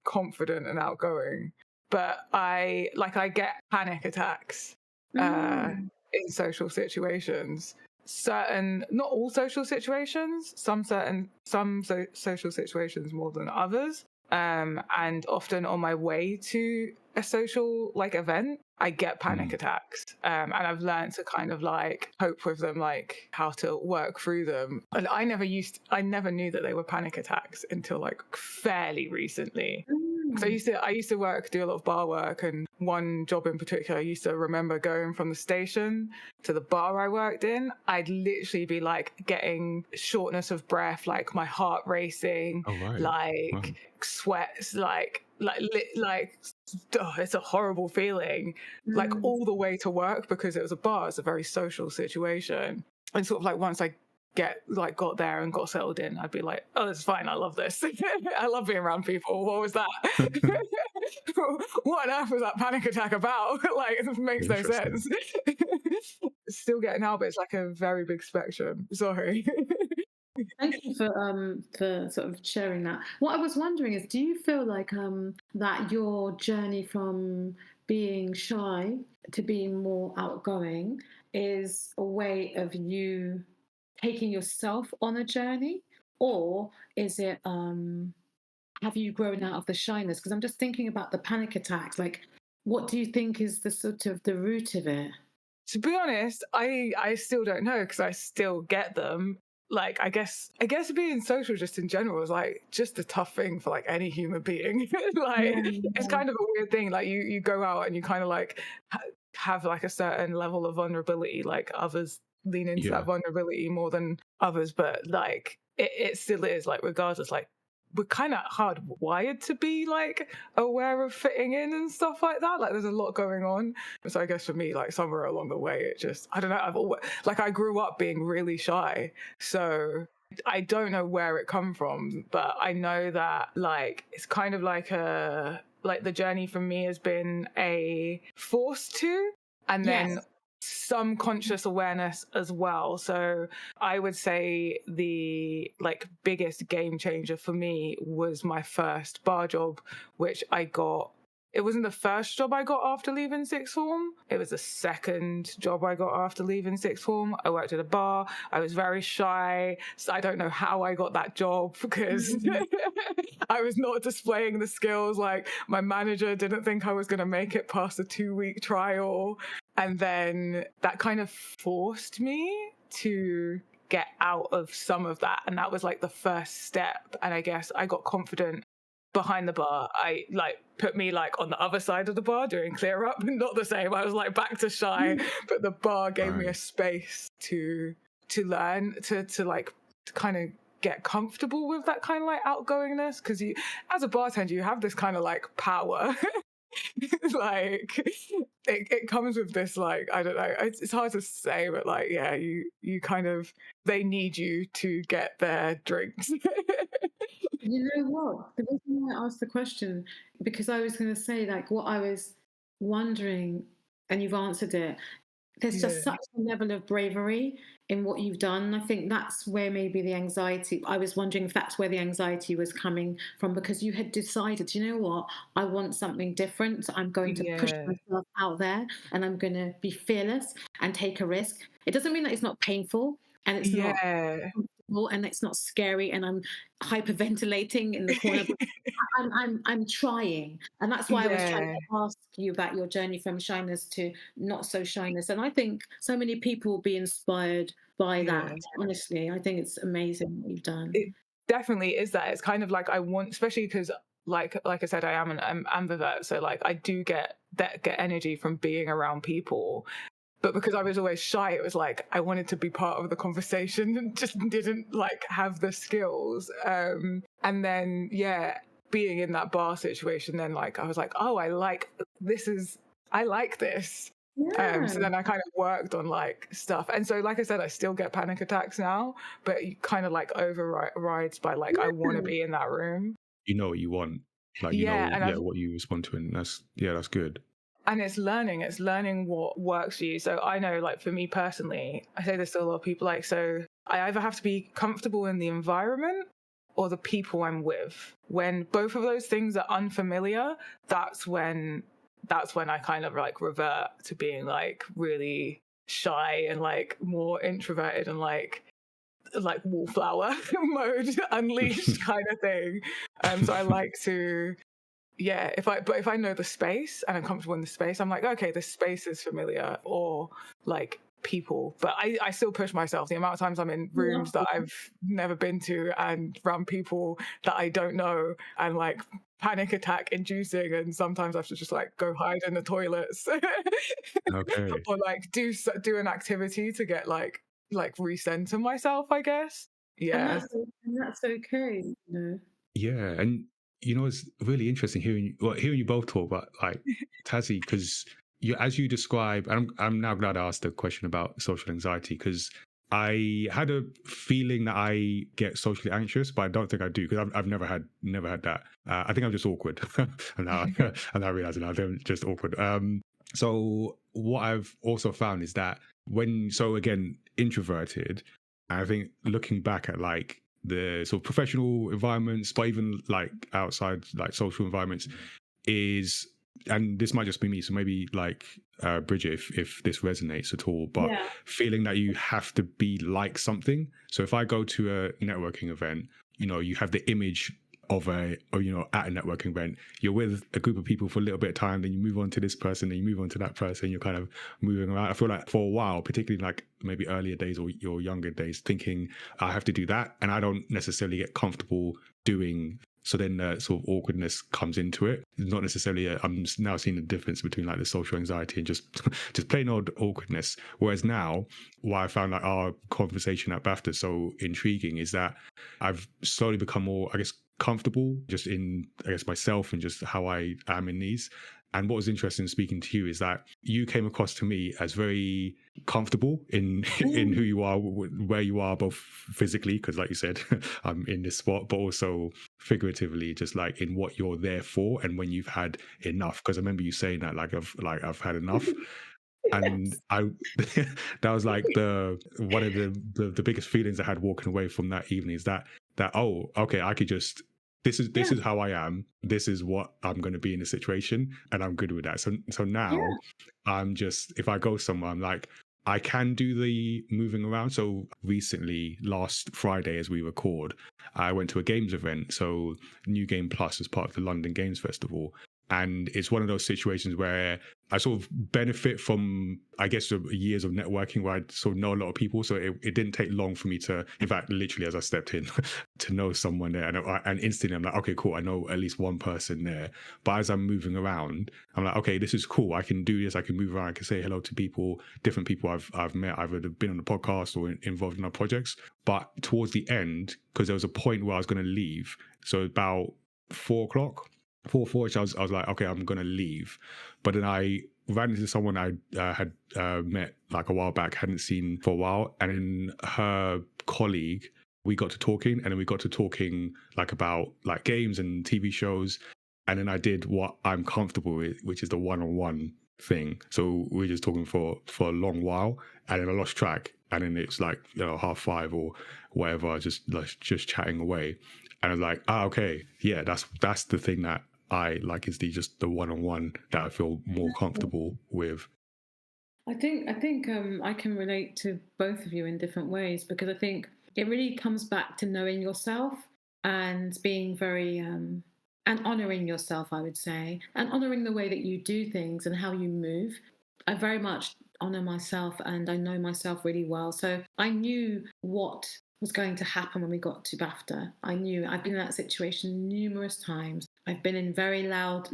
confident and outgoing. But I get panic attacks Mm. in social situations. Not all social situations, social situations more than others. And often on my way to a social event, I get panic attacks. And I've learned to kind of like cope with them, like how to work through them. And I never knew that they were panic attacks until like fairly recently. So I used to do a lot of bar work, and one job in particular, I used to remember going from the station to the bar I worked in. I'd literally be like getting shortness of breath, like my heart racing, Oh, right. Wow. like sweats, it's a horrible feeling, like all the way to work because it was a bar. It's a very social situation, and sort of like once I got there and got settled in, I'd be like, "Oh, it's fine. I love this. I love being around people. What was that? What on earth was that panic attack about? Like, it makes no Interesting. sense." Still getting out, but it's like a very big spectrum. Sorry. Thank you for sort of sharing that. What I was wondering is, do you feel like that your journey from being shy to being more outgoing is a way of you taking yourself on a journey, or is it have you grown out of the shyness? Because I'm just thinking about the panic attacks. Like, what do you think is the sort of the root of it? To be honest, I still don't know because I still get them. Like, I guess being social just in general is like just a tough thing for like any human being. Like, it's Yeah, kind of a weird thing. Like, you go out and you kind of like have like a certain level of vulnerability. Like, others lean into Yeah. that vulnerability more than others, but like it still is like, regardless, like we're kind of hardwired to be like aware of fitting in and stuff like that. Like, there's a lot going on. So I guess for me, like somewhere along the way, it just, I don't know. I grew up being really shy, so I don't know where it come from, but I know that like it's kind of like the journey for me has been a force to, and then yes. some conscious awareness as well. So I would say the like biggest game changer for me was my first bar job, which I got. It wasn't the first job I got after leaving sixth form. It was the second job I got after leaving sixth form. I worked at a bar. I was very shy. So I don't know how I got that job because I was not displaying the skills. Like my manager didn't think I was going to make it past a 2-week trial. And then that kind of forced me to get out of some of that. And that was like the first step. And I guess I got confident behind the bar. I like put me like on the other side of the bar doing clear up. Not the same. I was like back to shy, but the bar gave me a space to learn, to like to kind of get comfortable with that kind of like outgoingness. Because you, as a bartender, you have this kind of like power. Like it comes with this like, I don't know, it's hard to say, but like yeah, you kind of, they need you to get their drinks. You know what? The reason why I asked the question, because I was going to say, like, what I was wondering, and you've answered it. There's just Yeah. such a level of bravery in what you've done. I think that's where maybe the anxiety, I was wondering if that's where the anxiety was coming from, because you had decided, you know what, I want something different. I'm going to push Yeah. myself out there and I'm going to be fearless and take a risk. It doesn't mean that it's not painful and it's not Yeah. comfortable and it's not scary and I'm hyperventilating in the corner. But I'm trying, and that's why I was trying Yeah. to ask you about your journey from shyness to not so shyness. And I think so many people will be inspired by Yeah. that. Honestly, I think it's amazing what you've done. It definitely is that. It's kind of like I want, especially because like I said, I am an ambivert, so like I do get energy from being around people. But because I was always shy, it was like I wanted to be part of the conversation and just didn't like have the skills. And then yeah, being in that bar situation, then like I was like, oh, I like this. Yeah. So then I kind of worked on like stuff. And so like I said, I still get panic attacks now, but you kind of like overrides by like I want to be in that room. You know what you want, like you Yeah, know, and yeah, what you respond to, and that's good. it's learning what works for you. So I know like for me personally, I say this to a lot of people, like, so I either have to be comfortable in the environment or the people I'm with. When both of those things are unfamiliar, that's when I kind of like revert to being like really shy and like more introverted and like wallflower mode unleashed kind of thing. So I like to, yeah, if I know the space and I'm comfortable in the space, I'm like, okay, this space is familiar, or like people. But I still push myself. The amount of times I'm in rooms that I've never been to and around people that I don't know, and like panic attack inducing, and sometimes I have to just like go hide in the toilets Okay. or like do an activity to get like recenter myself, I guess. And Yeah. that's okay, you know. Yeah, and you know it's really interesting hearing you both talk about like Tazziii, because you, as you describe, and I'm now glad I asked the question about social anxiety, because I had a feeling that I get socially anxious, but I don't think I do, because I've never had that. I think I'm just awkward, and now and I realize now I'm just awkward. So what I've also found is that again, introverted, I think looking back at like the sort of professional environments, but even like outside like social environments is, and this might just be me, so maybe like Bridget, if this resonates at all, but Yeah. feeling that you have to be like something. So if I go to a networking event, you know, you have the image of at a networking event, you're with a group of people for a little bit of time, then you move on to this person, then you move on to that person, you're kind of moving around. I feel like for a while, particularly like maybe earlier days or your younger days, thinking I have to do that, and I don't necessarily get comfortable doing. So then sort of awkwardness comes into it. It's not necessarily I'm now seeing the difference between like the social anxiety and just plain old awkwardness. Whereas now, why I found like our conversation at BAFTA so intriguing is that I've slowly become more, I guess, comfortable just in, I guess, myself and just how I am in these. And what was interesting speaking to you is that you came across to me as very comfortable in who you are, where you are, both physically, because like you said, I'm in this spot, but also figuratively, just like in what you're there for and when you've had enough. Because I remember you saying that, like I've had enough. And Yes. I that was like the one of the biggest feelings I had walking away from that evening is that oh, okay, I could just this Yeah. is how I am. This is what I'm going to be in a situation, and I'm good with that. So now Yeah. I'm just, if I go somewhere, I'm like, I can do the moving around. So recently, last Friday, as we record, I went to a games event. So New Game Plus is part of the London Games Festival. And it's one of those situations where I sort of benefit from, I guess, the years of networking where I sort of know a lot of people. So it didn't take long for me to, in fact, literally as I stepped in, to know someone there. And instantly I'm like, okay, cool. I know at least one person there. But as I'm moving around, I'm like, okay, this is cool. I can do this. I can move around. I can say hello to people, different people I've met, either been on the podcast or involved in our projects. But towards the end, because there was a point where I was going to leave. So about 4 o'clock, 4:40, I was like, okay, I'm gonna leave. But then I ran into someone I had met like a while back, hadn't seen for a while, and then her colleague, we got to talking, and then we got to talking like about like games and TV shows, and then I did what I'm comfortable with, which is the one-on-one thing. So we were just talking for a long while, and then I lost track, and then it's like 5:30 or whatever, just chatting away. And I was like, okay, yeah, that's the thing that I like, is just the one-on-one that I feel more comfortable with. I think I can relate to both of you in different ways because I think it really comes back to knowing yourself and being very and honoring yourself, I would say, and honoring the way that you do things and how you move. I very much honor myself and I know myself really well. So I knew what was going to happen when we got to BAFTA. I knew I've been in that situation numerous times. I've been in very loud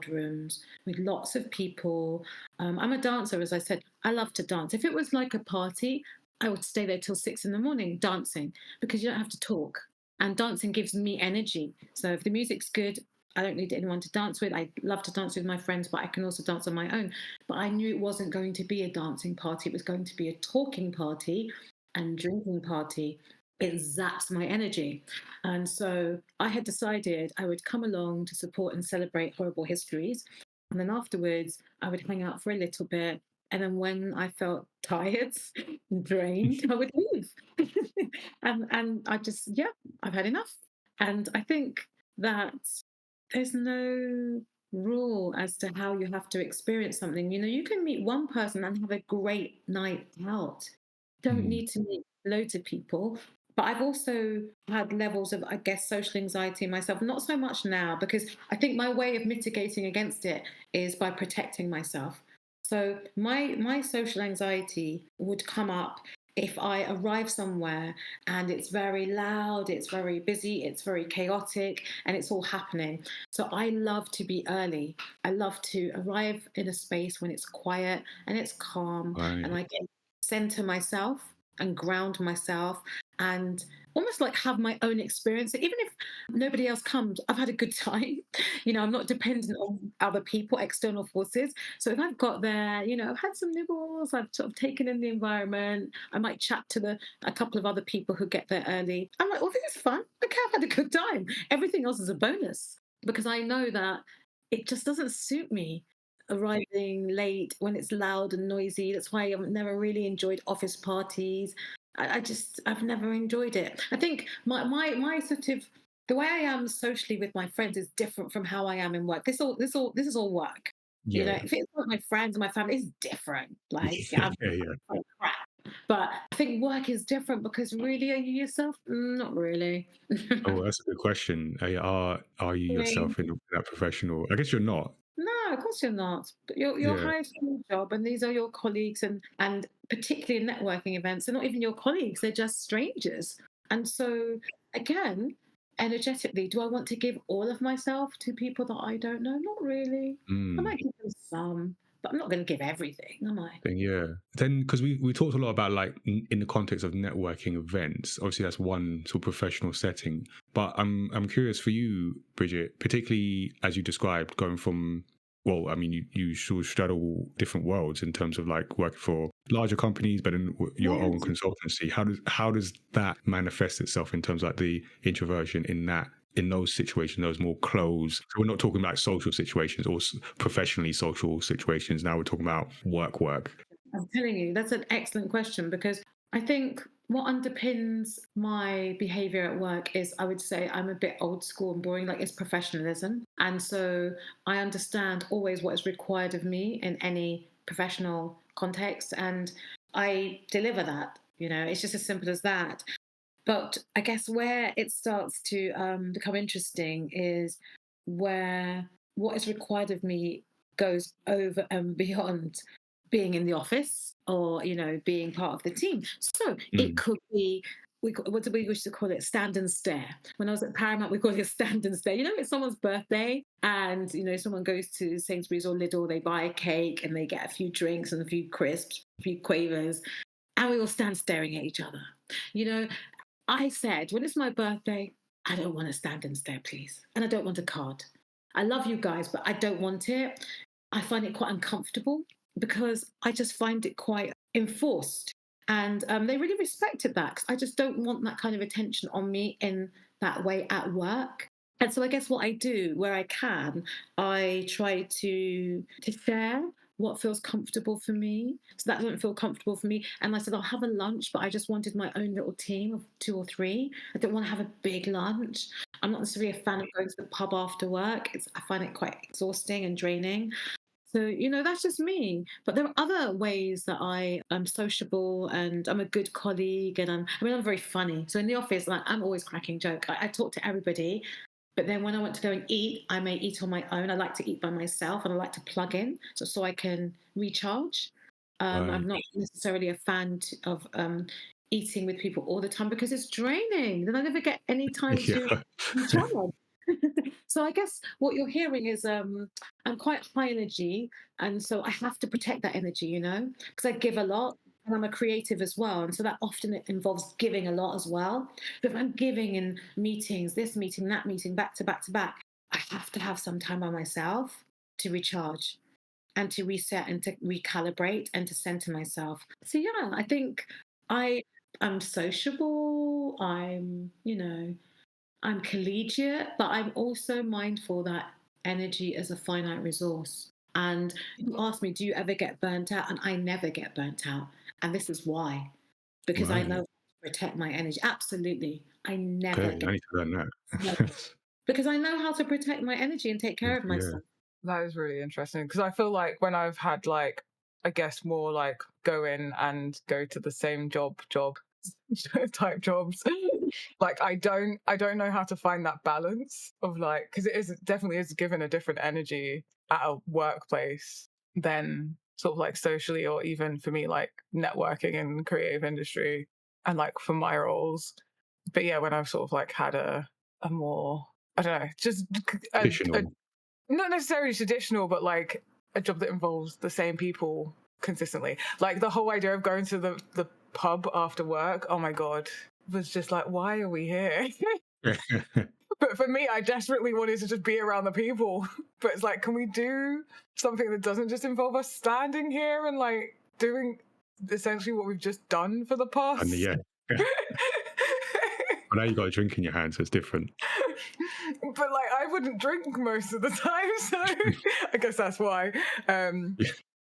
rooms with lots of people. I'm a dancer, as I said. I love to dance. If it was like a party, I would stay there till 6 in the morning dancing because you don't have to talk. And dancing gives me energy. So if the music's good, I don't need anyone to dance with. I love to dance with my friends, but I can also dance on my own. But I knew it wasn't going to be a dancing party. It was going to be a talking party and drinking party. It zaps my energy. And so I had decided I would come along to support and celebrate horrible histories. And then afterwards, I would hang out for a little bit. And then when I felt tired, drained, I would leave. And I just, yeah, I've had enough. And I think that there's no rule as to how you have to experience something. You know, you can meet one person and have a great night out. Don't Mm, need to meet loads of people. But I've also had levels of, I guess, social anxiety myself. Not so much now, because I think my way of mitigating against it is by protecting myself. So my social anxiety would come up if I arrive somewhere and it's very loud, it's very busy, it's very chaotic, and it's all happening. So I love to be early. I love to arrive in a space when it's quiet and it's calm, and right. I can center myself and ground myself and almost like have my own experience. Even if nobody else comes, I've had a good time. You know, I'm not dependent on other people, external forces. So if I've got there, you know, I've had some nibbles, I've sort of taken in the environment, I might chat to a couple of other people who get there early. I'm like, well, this is fun. Okay, I've had a good time. Everything else is a bonus because I know that it just doesn't suit me arriving late when it's loud and noisy. That's why I've never really enjoyed office parties. I've never enjoyed it. I think my sort of the way I am socially with my friends is different from how I am in work. This is all work. You know, Yeah. if it's with my friends and my family, it's different. Like Yeah, I'm yeah. like crap. But I think work is different because really, are you yourself? Not really. Oh, that's a good question. Are you Really? yourself in that professional? I guess you're not. No, of course you're not. But you're Yeah. hired for your job, and these are your colleagues, and particularly in networking events, they're not even your colleagues; they're just strangers. And so, again, energetically, do I want to give all of myself to people that I don't know? Not really. I Mm. might give them some, but I'm not going to give everything, am I? Then yeah. Then because we talked a lot about like in the context of networking events. Obviously, that's one sort of professional setting. But I'm curious for you, Bridget, particularly as you described, going from, well, I mean, you sort of straddle different worlds in terms of like working for larger companies, but in your own Yes. consultancy. How does that manifest itself in terms of like the introversion in that in those situations, those more closed. So we're not talking about social situations or professionally social situations. Now we're talking about work. I'm telling you, that's an excellent question, because I think what underpins my behavior at work is, I would say, I'm a bit old school and boring, like it's professionalism. And so I understand always what is required of me in any professional context, and I deliver that. It's just as simple as that. But I guess where it starts to become interesting is where what is required of me goes over and beyond being in the office, or being part of the team. So it Mm. could be, what do we used to call it, stand and stare. When I was at Paramount, we called it stand and stare. It's someone's birthday, and someone goes to Sainsbury's or Lidl, they buy a cake and they get a few drinks and a few crisps, a few quavers, and we all stand staring at each other. I said, when it's my birthday, I don't want to stand and stare, please. And I don't want a card. I love you guys, but I don't want it. I find it quite uncomfortable, because I just find it quite enforced. And they really respected that, 'cause I just don't want that kind of attention on me in that way at work. And so I guess what I do where I can, I try to share what feels comfortable for me. So that doesn't feel comfortable for me. And I said, I'll have a lunch, but I just wanted my own little team of 2 or 3. I don't want to have a big lunch. I'm not necessarily a fan of going to the pub after work. I find it quite exhausting and draining. So, that's just me. But there are other ways that I am sociable, and I'm a good colleague, and I'm very funny. So in the office, like, I'm always cracking joke. I talk to everybody. But then when I want to go and eat, I may eat on my own. I like to eat by myself, and I like to plug in so I can recharge. I'm Right. not necessarily a fan of eating with people all the time, because it's draining. Then I never get any time to Yeah. recharge. So I guess what you're hearing is I'm quite high energy, and so I have to protect that energy, because I give a lot. And I'm a creative as well. And so that often it involves giving a lot as well. But if I'm giving in meetings, this meeting, that meeting, back to back to back, I have to have some time by myself to recharge and to reset and to recalibrate and to center myself. So yeah, I think I'm sociable, I'm collegiate, but I'm also mindful that energy is a finite resource. And you asked me, do you ever get burnt out? And I never get burnt out. And this is why, because I know Right. how to protect my energy. Absolutely. I never Okay. get I need to learn no, that. because I know how to protect my energy and take care of Yeah. myself. That is really interesting, because I feel like when I've had, like, I guess more like go in and go to the same job type jobs, like I don't know how to find that balance of, like, because it is definitely is given a different energy at a workplace than sort of like socially, or even for me, like networking in creative industry, and like for my roles. But yeah, when I've sort of like had a more, I don't know, just a Additional. not necessarily traditional, but like a job that involves the same people consistently. Like the whole idea of going to the pub after work, oh my God, was just like, why are we here? But for me, I desperately wanted to just be around the people. But it's like, can we do something that doesn't just involve us standing here and like doing essentially what we've just done for the And past? yeah. But now you got a drink in your hand, so it's different. But like, I wouldn't drink most of the time, so I guess that's why. Yeah.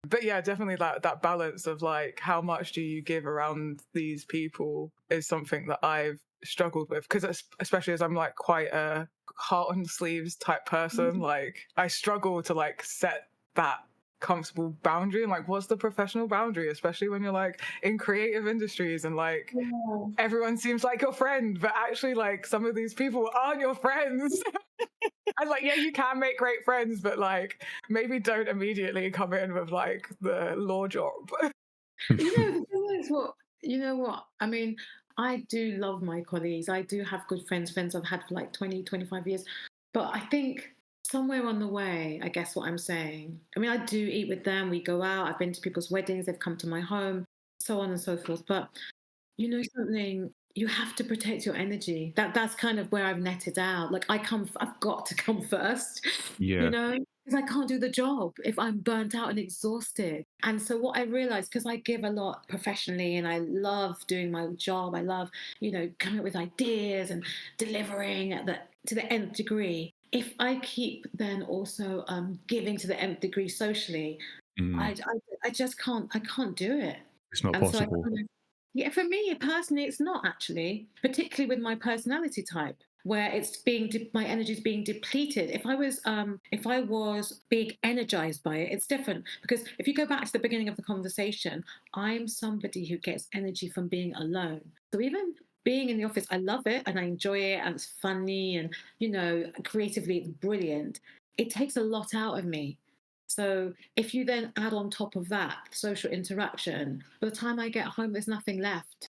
But yeah, definitely that balance of like, how much do you give around these people is something that I've struggled with, because especially as I'm like quite a heart on the sleeves type person, like I struggle to like set that comfortable boundary, and like, what's the professional boundary, especially when you're like in creative industries and like Yeah. everyone seems like your friend, but actually like some of these people aren't your friends. I'm like, yeah, you can make great friends, but like maybe don't immediately come in with like the law job. The thing is, what? I mean, I do love my colleagues. I do have good friends I've had for like 20, 25 years. But I think somewhere on the way, I guess what I'm saying, I mean, I do eat with them. We go out. I've been to people's weddings. They've come to my home, so on and so forth. But something, you have to protect your energy. That's kind of where I've netted out. Like I've got to come first, Yeah. because I can't do the job if I'm burnt out and exhausted. And so what I realized, because I give a lot professionally and I love doing my job, I love, coming up with ideas and delivering that to the nth degree, if I keep then also giving to the nth degree socially, I just can't. I can't do it. It's not And so I possible. kind of, yeah, for me personally, it's not actually, particularly with my personality type, where it's being my energy is being depleted. If I was being energized by it, it's different. Because if you go back to the beginning of the conversation, I'm somebody who gets energy from being alone. So even being in the office, I love it and I enjoy it and it's funny and creatively it's brilliant. It takes a lot out of me. So if you then add on top of that social interaction, by the time I get home, there's nothing left.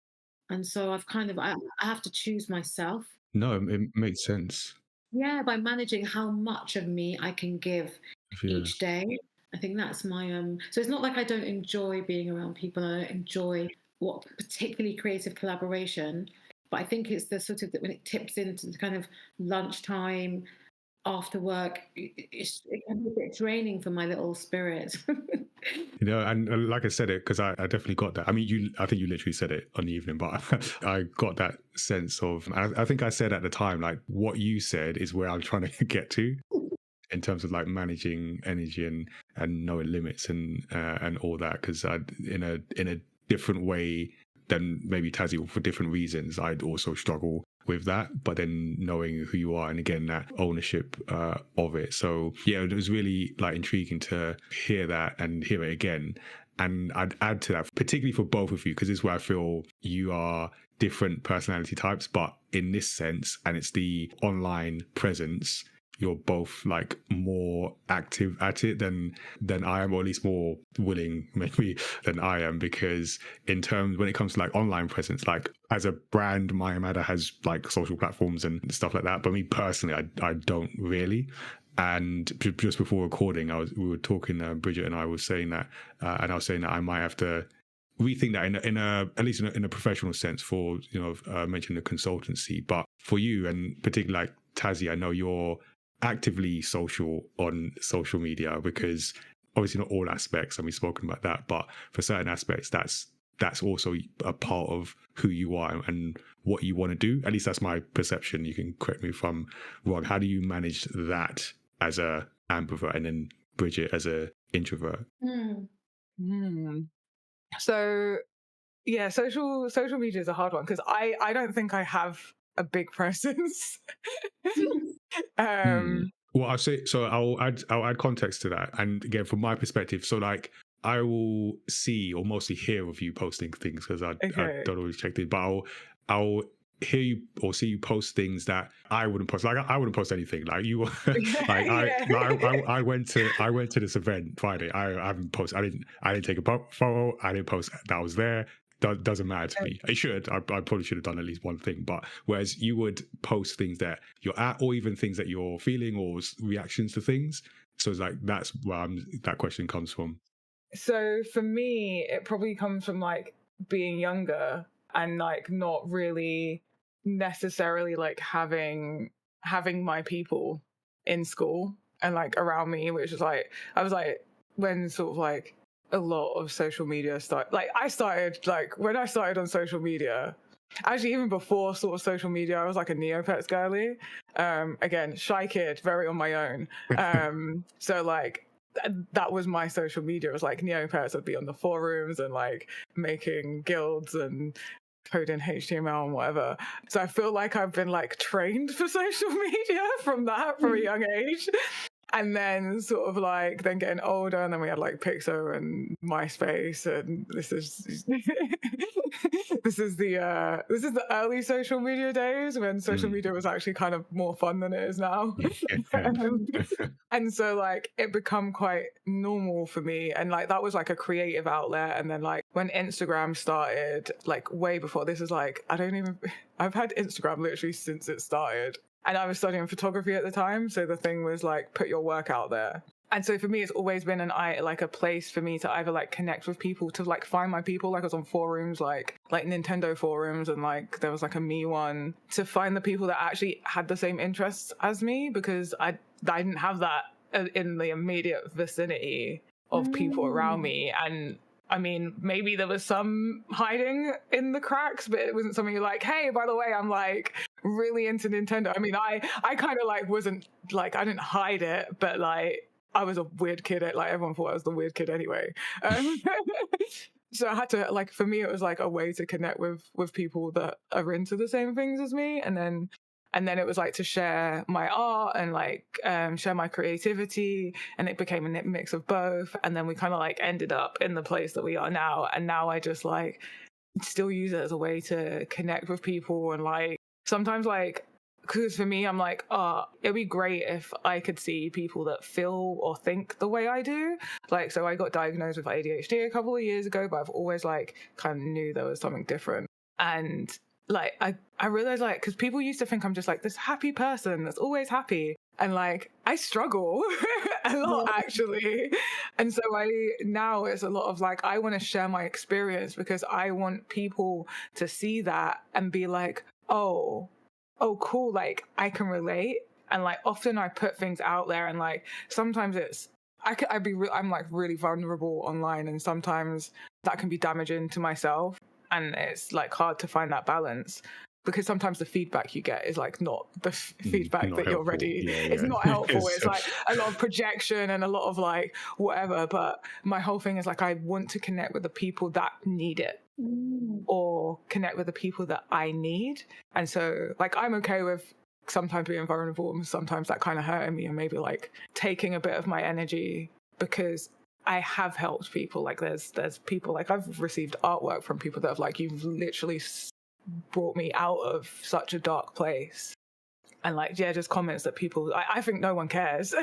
And so I have to choose myself. No, it makes sense. Yeah, by managing how much of me I can give Yeah. each day. I think that's my so it's not like I don't enjoy being around people. I don't enjoy what particularly creative collaboration. But I think it's the sort of that when it tips into the kind of lunchtime after work, it can be a bit draining for my little spirit. And like I said it, because I definitely got that. I mean, I think you literally said it on the evening, but I got that sense of, I think I said at the time, like what you said is where I'm trying to get to in terms of like managing energy and knowing limits and all that. Because in a different way than maybe Tazziii, for different reasons, I'd also struggle with that, but then knowing who you are and again that ownership of it. So yeah, it was really like intriguing to hear that and hear it again. And I'd add to that, particularly for both of you, because this is where I feel you are different personality types, but in this sense, and it's the online presence, you're both like more active at it than I am, or at least more willing maybe than I am, because in terms when it comes to like online presence, like as a brand, Mayamada has like social platforms and stuff like that, but me personally, I don't really. And just before recording, we were talking, Bridget and I was saying that, and I was saying that I might have to rethink that in a at least in a professional sense for mentioning the consultancy, but for you and particularly like Tazziii, I know you're actively social on social media, because obviously not all aspects, and we've spoken about that, but for certain aspects that's also a part of who you are and what you want to do. At least that's my perception. You can correct me if I'm wrong. How do you manage that as a ambivert, and then Bridget as a introvert? So yeah, social media is a hard one because I don't think I have a big presence. Well, I'll say so. I'll add context to that, and again from my perspective. So like I will see or mostly hear of you posting things because I don't always check it, but I'll hear you or see you post things that I wouldn't post. Like I wouldn't post anything. Like you, like I went to this event Friday. I haven't posted. I didn't take a photo. I didn't post that I was there. Doesn't matter to me. I should. I probably should have done at least one thing. But whereas you would post things that you're at, or even things that you're feeling, or reactions to things. So it's like that's where that question comes from. So for me, it probably comes from like being younger and like not really necessarily like having my people in school and like around me, which is like I was like when sort of like a lot of social media started. Like I started like when I started on social media. Actually, even before sort of social media, I was like a Neopets girly. Again, shy kid, very on my own. So like that was my social media. It was like Neopets. I'd be on the forums and like making guilds and coding HTML and whatever. So I feel like I've been like trained for social media from a young age. And then sort of like then getting older, and then we had like Pixo and MySpace, and this is the early social media days when social media was actually kind of more fun than it is now. And so like it become quite normal for me, and like that was like a creative outlet. And then like when Instagram started, like way before, this is like I've had Instagram literally since it started. And I was studying photography at the time. So the thing was like, put your work out there. And so for me, it's always been a place for me to either like connect with people, to like find my people. Like I was on forums, like Nintendo forums, and like there was like a me one, to find the people that actually had the same interests as me, because I didn't have that in the immediate vicinity of people around me. And I mean, maybe there was some hiding in the cracks, but it wasn't something you're like, hey, by the way, I'm like really into Nintendo. I mean, I kind of like wasn't like, I didn't hide it, but like I was a weird kid. Like everyone thought I was the weird kid anyway. So I had to, like, for me, it was like a way to connect with people that are into the same things as me, and then it was like to share my art and like share my creativity, and it became a mix of both. And then we kind of like ended up in the place that we are now, and now I just like still use it as a way to connect with people. And like sometimes like, because for me, I'm like, oh, it'd be great if I could see people that feel or think the way I do. Like, so I got diagnosed with ADHD a couple of years ago, but I've always like kind of knew there was something different. And like, I realized like, because people used to think I'm just like this happy person that's always happy. And like, I struggle a lot actually. And so now it's a lot of like, I want to share my experience because I want people to see that and be like, oh, cool, like I can relate. And like often I put things out there, and like sometimes it's I'm like really vulnerable online, and sometimes that can be damaging to myself, and it's like hard to find that balance, because sometimes the feedback you get is like not the feedback not that you're helpful. ready. Yeah, it's yeah. not helpful. It's like a lot of projection and a lot of like whatever. But my whole thing is like, I want to connect with the people that need it, or connect with the people that I need. And so like I'm okay with sometimes being vulnerable, and sometimes that kind of hurting me and maybe like taking a bit of my energy, because I have helped people. Like there's people, like I've received artwork from people that have like, you've literally brought me out of such a dark place. And like, yeah, just comments that people, I think no one cares.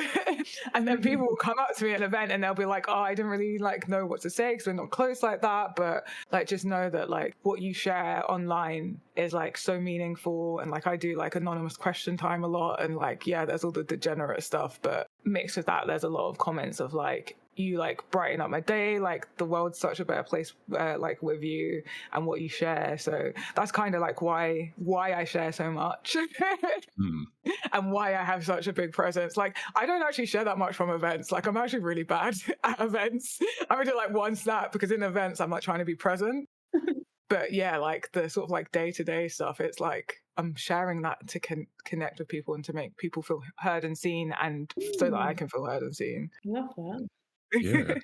And then people will come up to me at an event and they'll be like, oh, I didn't really like know what to say because we're not close like that. But like, just know that like what you share online is like so meaningful. And like, I do like anonymous question time a lot. And like, yeah, there's all the degenerate stuff. But mixed with that, there's a lot of comments of like, you like brighten up my day, like the world's such a better place like with you and what you share. So that's kind of like why I share so much. And why I have such a big presence. Like I don't actually share that much from events. Like I'm actually really bad at events. I would do like one snap, because in events I'm like trying to be present. But yeah, like the sort of like day-to-day stuff, it's like I'm sharing that to connect with people and to make people feel heard and seen, and so that I can feel heard and seen. Love that. Yeah,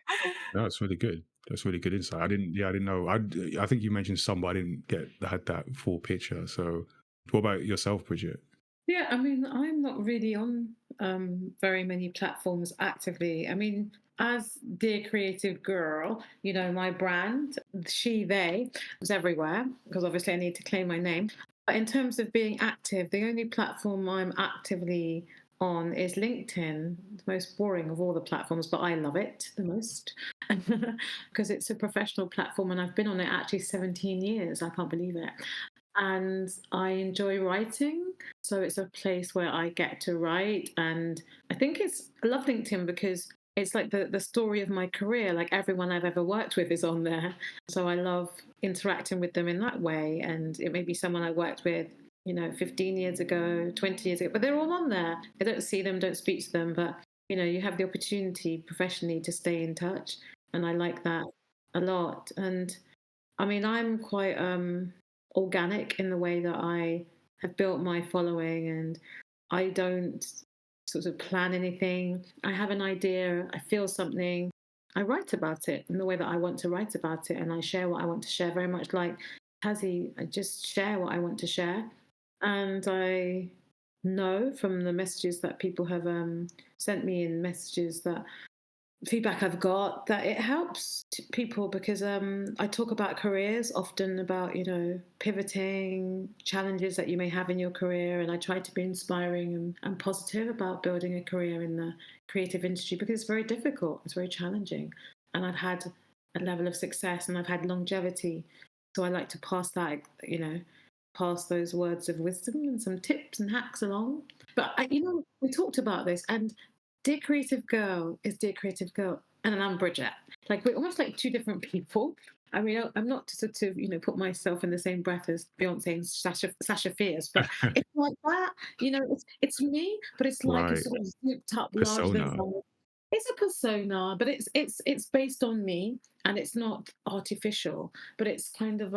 no, it's really good. That's really good insight. I didn't know. I think you mentioned some, but I didn't had that full picture. So, what about yourself, Bridget? Yeah, I mean, I'm not really on very many platforms actively. I mean, as Dear Creative Girl, you know, my brand, she, they, was everywhere, because obviously I need to claim my name. But in terms of being active, the only platform I'm actively on is LinkedIn, the most boring of all the platforms, but I love it the most because it's a professional platform, and I've been on it actually 17 years. I can't believe it. And I enjoy writing. So it's a place where I get to write. And I love LinkedIn because it's like the story of my career. Like everyone I've ever worked with is on there. So I love interacting with them in that way. And it may be someone I worked with, you know, 15 years ago, 20 years ago, but they're all on there. I don't see them, don't speak to them, but, you know, you have the opportunity professionally to stay in touch. And I like that a lot. And I mean, I'm quite organic in the way that I have built my following, and I don't sort of plan anything. I have an idea, I feel something, I write about it in the way that I want to write about it, and I share what I want to share, very much like Tazziii. I just share what I want to share. And I know from the messages that people have sent me, and messages that feedback I've got, that it helps people, because I talk about careers often, about, you know, pivoting, challenges that you may have in your career, and I try to be inspiring and positive about building a career in the creative industry, because it's very difficult, it's very challenging, and I've had a level of success and I've had longevity, so I like to pass that, you know, pass those words of wisdom and some tips and hacks along. But you know, we talked about this, and Dear Creative Girl is Dear Creative Girl, and then I'm Bridget. Like we're almost like two different people. I mean, I'm not to sort of, you know, put myself in the same breath as Beyonce and Sasha Fierce, but it's like that. You know, it's me, but it's like a sort of souped up, larger than life. It's a persona, but it's based on me, and it's not artificial. But it's kind of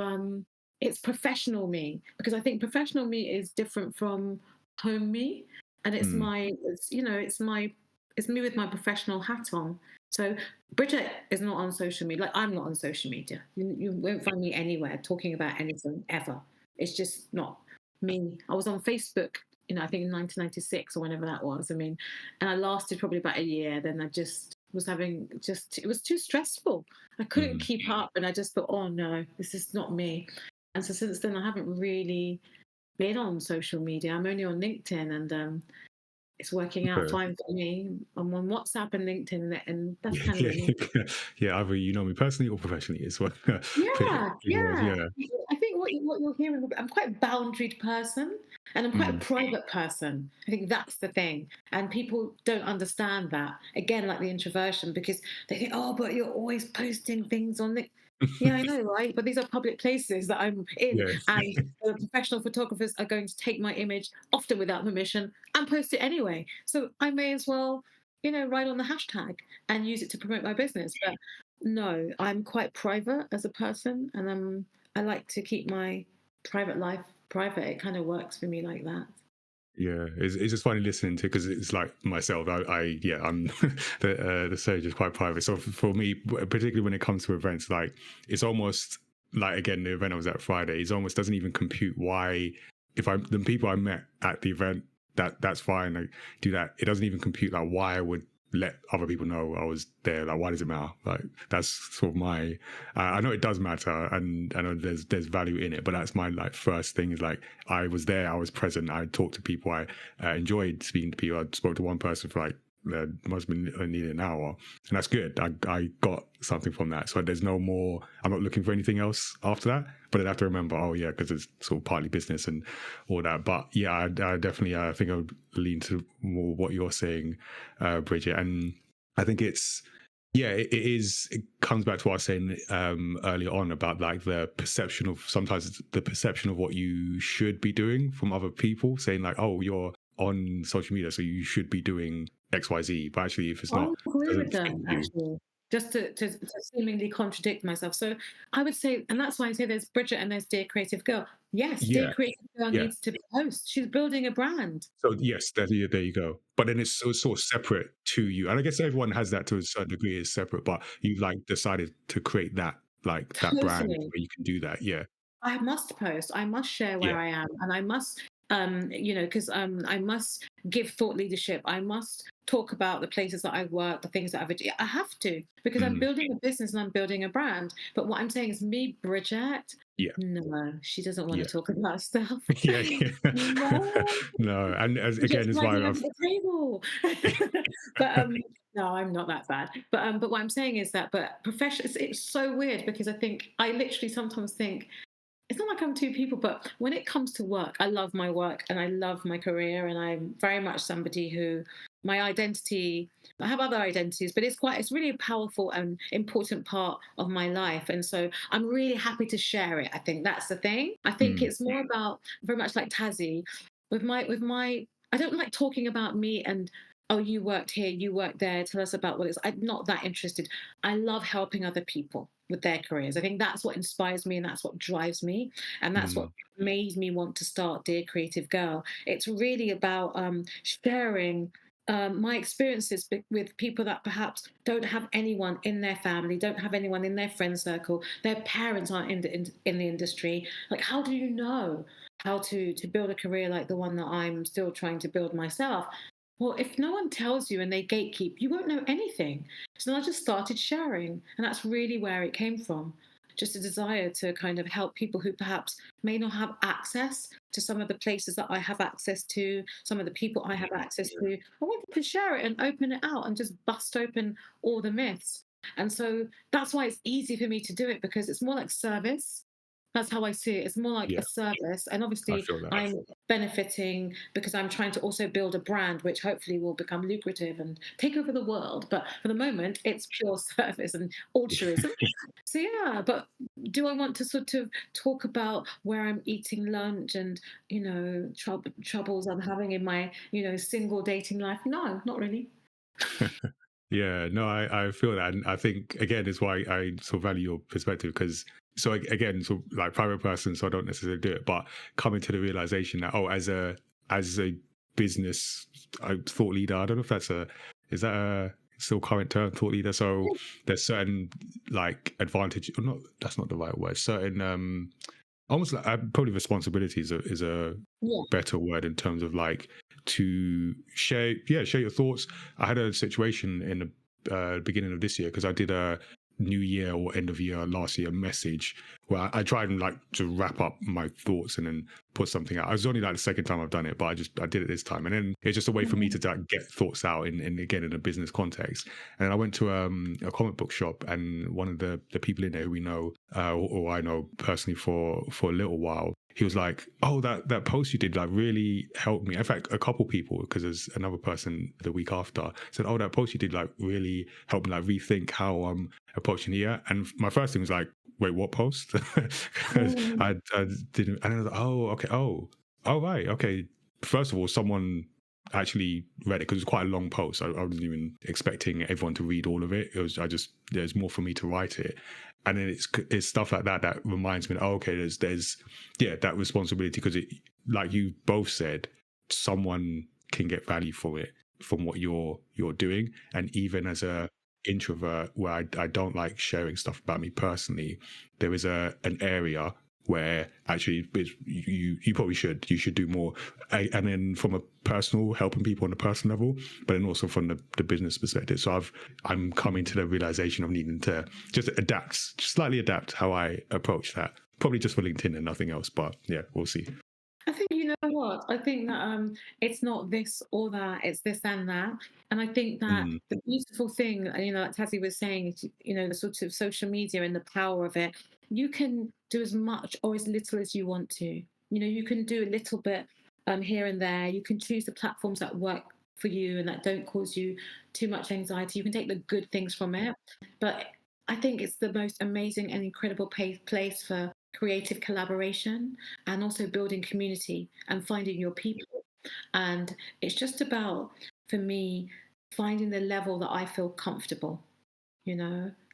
it's professional me, because I think professional me is different from home me, and it's Mm. my, it's, you know, it's me with my professional hat on. So Bridget is not on social media. Like, I'm not on social media. You won't find me anywhere talking about anything ever. It's just not me. I was on Facebook, I think in 1996 or whenever that was. I mean, and I lasted probably about a year. Then I just was having, it was too stressful. I couldn't Mm. keep up, and I just thought, oh no, this is not me. And so since then, I haven't really been on social media. I'm only on LinkedIn, and it's working out Okay. fine for me. I'm on WhatsApp and LinkedIn, and that's kind of Yeah, it. yeah. Either you know me personally or professionally as well. Yeah, yeah. Yeah. I think what you're hearing, I'm quite a boundaried person, and I'm quite a Mm. private person. I think that's the thing. And people don't understand that. Again, like the introversion, because they think, oh, but you're always posting things on the. Yeah, I know, right? But these are public places that I'm in, Yeah. and the professional photographers are going to take my image, often without permission, and post it anyway. So I may as well, write on the hashtag and use it to promote my business. But no, I'm quite private as a person, and I like to keep my private life private. It kind of works for me like that. Yeah, it's just funny listening to, because it's like myself. Yeah, I'm the stage is quite private. So for me, particularly when it comes to events, like it's almost like, again, the event I was at Friday, it almost doesn't even compute why, if I the people I met at the event, that's fine. Like, do that. It doesn't even compute like why I would let other people know I was there. Like, why does it matter? Like, that's sort of my. I know it does matter, and I know there's value in it, but that's my like first thing is like, I was there, I was present, I talked to people, I enjoyed speaking to people. I spoke to one person for like must have been nearly an hour, and that's good. I got something from that, so there's no more. I'm not looking for anything else after that. But I have to remember, oh yeah, because it's sort of partly business and all that. But yeah, I definitely, I think I would lean to more what you're saying, Bridget, and I think it's. Yeah, it is. It comes back to what I was saying earlier on about like the perception of, sometimes it's the perception of what you should be doing from other people, saying like, "Oh, you're on social media, so you should be doing X, Y, Z." But actually, if it's I not, agree with doesn't fit them, you. actually. Just to seemingly contradict myself. So I would say, and that's why I say there's Bridget and there's Dear Creative Girl. Yes, Dear Yeah, Creative Girl yeah. needs to post. She's building a brand. So yes, there you go. But then it's sort of separate to you, and I guess everyone has that to a certain degree. Is separate, but you've like decided to create that, like that brand Totally. where you can do that. Yeah, I must post. I must share where yeah. I am, and I must, because I must give thought leadership. I must talk about the places that I work, the things that I've achieved. I have to, because I'm Mm, building a business and I'm building a brand. But what I'm saying is, me, Bridget, yeah, no, she doesn't want yeah. to talk about stuff. Yeah, yeah. No, No, and Bridget's again, is why hiding under I've. the table. But no, I'm not that bad. But what I'm saying is that, but profession, it's so weird, because I think I literally sometimes think it's not like I'm two people, but when it comes to work, I love my work and I love my career, and I'm very much somebody who, my identity, I have other identities, but it's really a powerful and important part of my life. And so I'm really happy to share it. I think that's the thing. I think Mm, it's more about, very much like Tazziii, with my I don't like talking about me and, oh, you worked here, you worked there, tell us about what it's. I'm not that interested. I love helping other people with their careers. I think that's what inspires me, and that's what drives me, and that's what mm, made me want to start Dear Creative Girl. It's really about sharing my experiences with people that perhaps don't have anyone in their family, don't have anyone in their friend circle, their parents aren't in the industry. Like, how do you know how to build a career like the one that I'm still trying to build myself? Well, if no one tells you and they gatekeep, you won't know anything. So then I just started sharing, and that's really where it came from. Just a desire to kind of help people who perhaps may not have access to some of the places that I have access to, some of the people I have access to. I wanted to share it and open it out and just bust open all the myths. And so that's why it's easy for me to do it, because it's more like service. That's how I see it. It's more like yeah, a service. And I obviously, feel that. I'm benefiting because I'm trying to also build a brand, which hopefully will become lucrative and take over the world. But for the moment, it's pure service and altruism. So, yeah, but do I want to sort of talk about where I'm eating lunch and, troubles I'm having in my, single dating life? No, not really. Yeah, no, I feel that, and I think again is why I so value your perspective, because so again, so like private person, so I don't necessarily do it, but coming to the realization that as a business thought leader, I don't know if is that a still current term, thought leader. So there's certain like advantage, or not, that's not the right word. Certain almost like probably responsibility is a Yeah. better word in terms of like to share your thoughts. I had a situation in the beginning of this year because I did a new year or end of year last year message where I tried and like to wrap up my thoughts and then put something out. It was only like the second time I've done it, but I did it this time, and then it's just a way for me to like, get thoughts out in again in a business context. And then I went to a comic book shop, and one of the people in there who we know or I know personally for a little while, he was like, "Oh, that post you did like really helped me." In fact, a couple people, because there's another person the week after said, "Oh, that post you did like really helped me like rethink how I'm approaching the year." And my first thing was like, "Wait, what post?" Because I didn't, and I was like, "Oh, okay, oh, right, okay." First of all, someone actually read it because it was quite a long post. I wasn't even expecting everyone to read all of it. There's more for me to write it. And then it's stuff like that that reminds me, oh, okay, there's that responsibility, because it, like you both said, someone can get value for it from what you're doing. And even as a introvert, where I don't like sharing stuff about me personally, there is an area where actually you probably should do more, and then from a personal, helping people on a personal level, but then also from the business perspective. So I'm coming to the realization of needing to just slightly adapt how I approach that, probably just for LinkedIn and nothing else, but yeah, we'll see. I think, you know what? I think that it's not this or that, it's this and that. And I think that the beautiful thing, like Tazziii was saying, is, the sort of social media and the power of it, you can do as much or as little as you want to. You can do a little bit here and there. You can choose the platforms that work for you and that don't cause you too much anxiety. You can take the good things from it. But I think it's the most amazing and incredible place for creative collaboration and also building community and finding your people. And it's just about, for me, finding the level that I feel comfortable.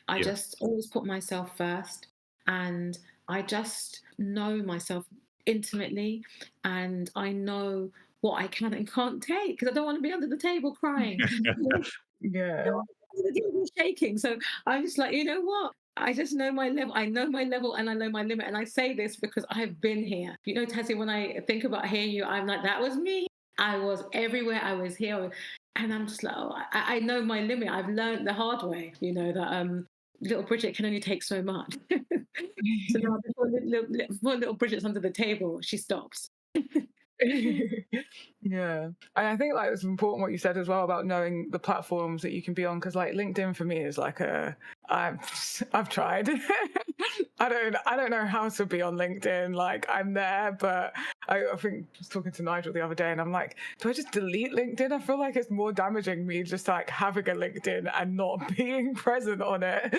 I just always put myself first, and I just know myself intimately, and I know what I can and can't take, because I don't want to be under the table crying. Yeah. The table shaking. So I'm just like, you know what? I just know my level. I know my level and I know my limit. And I say this because I've been here. Tazziii, when I think about hearing you, I'm like, that was me. I was everywhere. I was here. And I'm just like, oh, I know my limit. I've learned the hard way, that little Bridget can only take so much. So now before little Bridget's under the table, she stops. Yeah, and I think like it's important what you said as well about knowing the platforms that you can be on, because like LinkedIn for me is like I've tried. I don't know how to be on LinkedIn. Like I'm there, but I think I was talking to Nigel the other day, and I'm like, do I just delete LinkedIn? I feel like it's more damaging me just like having a LinkedIn and not being present on it,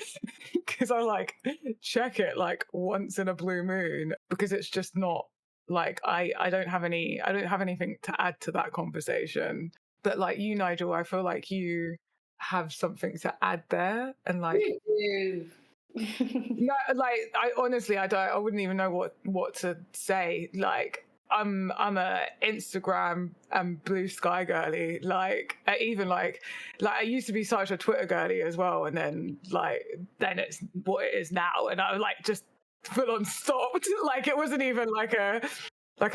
because I like check it like once in a blue moon, because it's just not. Like I don't have anything to add to that conversation. But like you, Nigel, I feel like you have something to add there, and like no, like I honestly I wouldn't even know what to say. Like I'm a Instagram and blue sky girly. Like even like I used to be such a Twitter girly as well, and then it's what it is now, and I like just full on stopped. Like it wasn't even like a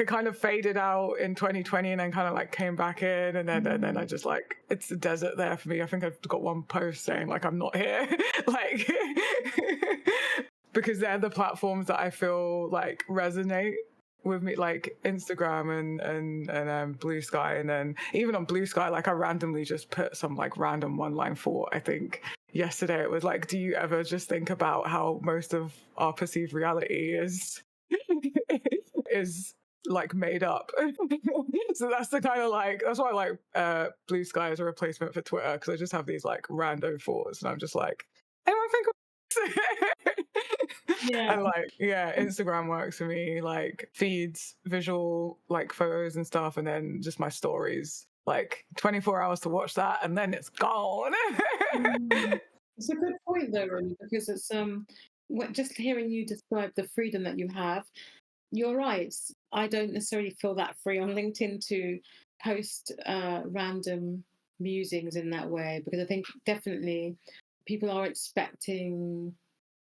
kind of faded out in 2020 and then kind of like came back in, and then I just like, it's a desert there for me. I think I've got one post saying like I'm not here, like because they're the platforms that I feel like resonate with me, like Instagram and Blue Sky. And then even on Blue Sky, like I randomly just put some like random one-line thought. I think yesterday it was like, do you ever just think about how most of our perceived reality is like made up? So that's the kind of like, that's why I like Blue Sky as a replacement for Twitter, because I just have these like rando thoughts and I'm just like, anyone think of Yeah. And like, yeah, Instagram works for me, like feeds, visual, like photos and stuff, and then just my stories, like 24 hours to watch that, and then it's gone. It's a good point though, really, because it's just hearing you describe the freedom that you have, you're right. I don't necessarily feel that free on LinkedIn to post random musings in that way, because I think definitely people are expecting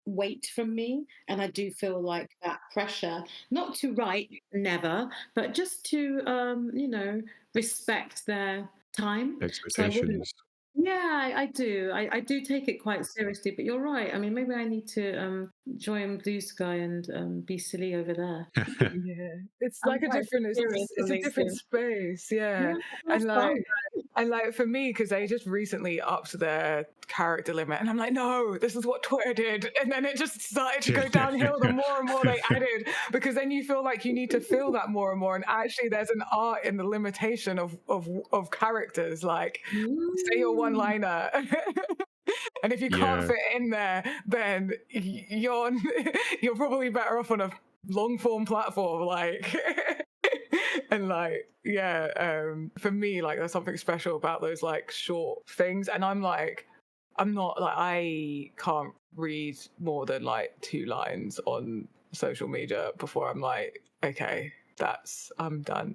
weight from me, and I do feel like that pressure not to write, never, but just to respect their time. So I wouldn't. Expectations. Yeah, I do. I do take it quite seriously, but you're right. I mean, maybe I need to join Blue Sky and be silly over there. Yeah, it's I'm like a quite different, serious it's on a different LinkedIn. space, yeah. Yeah, And that's like, fun. for me, because they just recently upped their character limit, and I'm like, no, this is what Twitter did, and then it just started to go downhill the more and more they added, because then you feel like you need to feel that more and more, and actually, there's an art in the limitation of characters, like say your one Mm. liner. And if you can't Yeah. fit in there, then you're you're probably better off on a long form platform, like. And like, yeah, for me, like, there's something special about those like short things, and I'm not like, I can't read more than like 2 lines on social media before I'm like, okay, I'm done.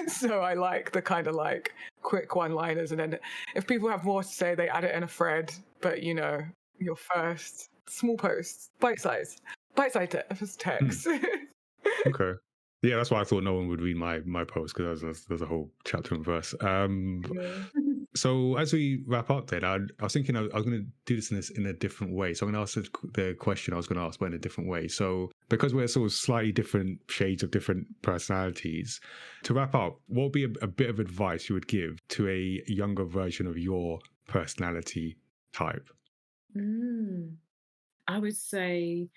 So I like the kind of like quick one-liners, and then if people have more to say, they add it in a thread. But your first small posts, bite-sized Hmm. text. Okay. Yeah, that's why I thought no one would read my post, because there's a whole chapter and verse. Yeah. So as we wrap up, then I was thinking I was going to do this in a different way. So I'm going to ask the question I was going to ask, but in a different way. So because we're sort of slightly different shades of different personalities, to wrap up, what would be a bit of advice you would give to a younger version of your personality type? Mm. I would say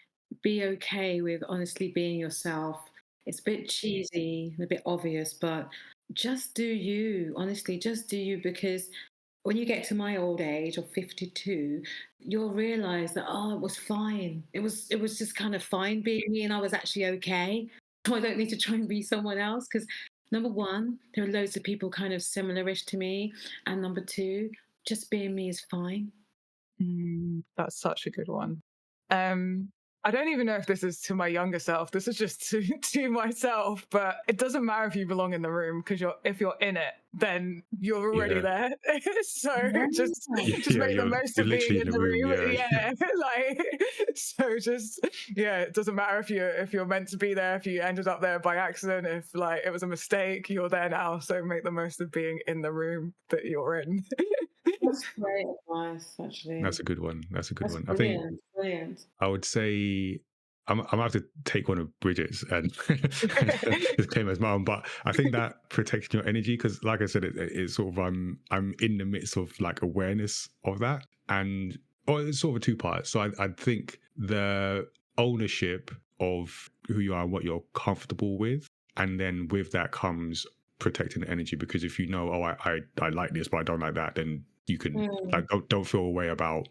be okay with honestly being yourself. It's a bit cheesy and a bit obvious, but just do you. Honestly, just do you, because when you get to my old age of 52, you'll realize that, oh, it was fine. It was just kind of fine being me, and I was actually okay. So I don't need to try and be someone else, because number one, there are loads of people kind of similar-ish to me, and number two, just being me is fine. That's such a good one. Um, I don't even know if this is to my younger self. This is just to myself. But it doesn't matter if you belong in the room, because if you're in it, then you're already Yeah. there. So Yeah. just Yeah, make the most you're of being literally in in the the room. room. Yeah. Yeah, like, so just, yeah. It doesn't matter if you're meant to be there. If you ended up there by accident. If like it was a mistake, you're there now. So make the most of being in the room that you're in. That's great advice, actually. That's a good one. That's a good That's one. I think brilliant. Brilliant. I would say I'm gonna have to take one of Bridget's and just claim as mine. But I think that protecting your energy, because like I said, it's sort of I'm in the midst of like awareness of that, and or it's sort of a two part. So I think the ownership of who you are and what you're comfortable with, and then with that comes protecting the energy, because if you know, oh, I like this but I don't like that, then you can Mm. like don't feel a way about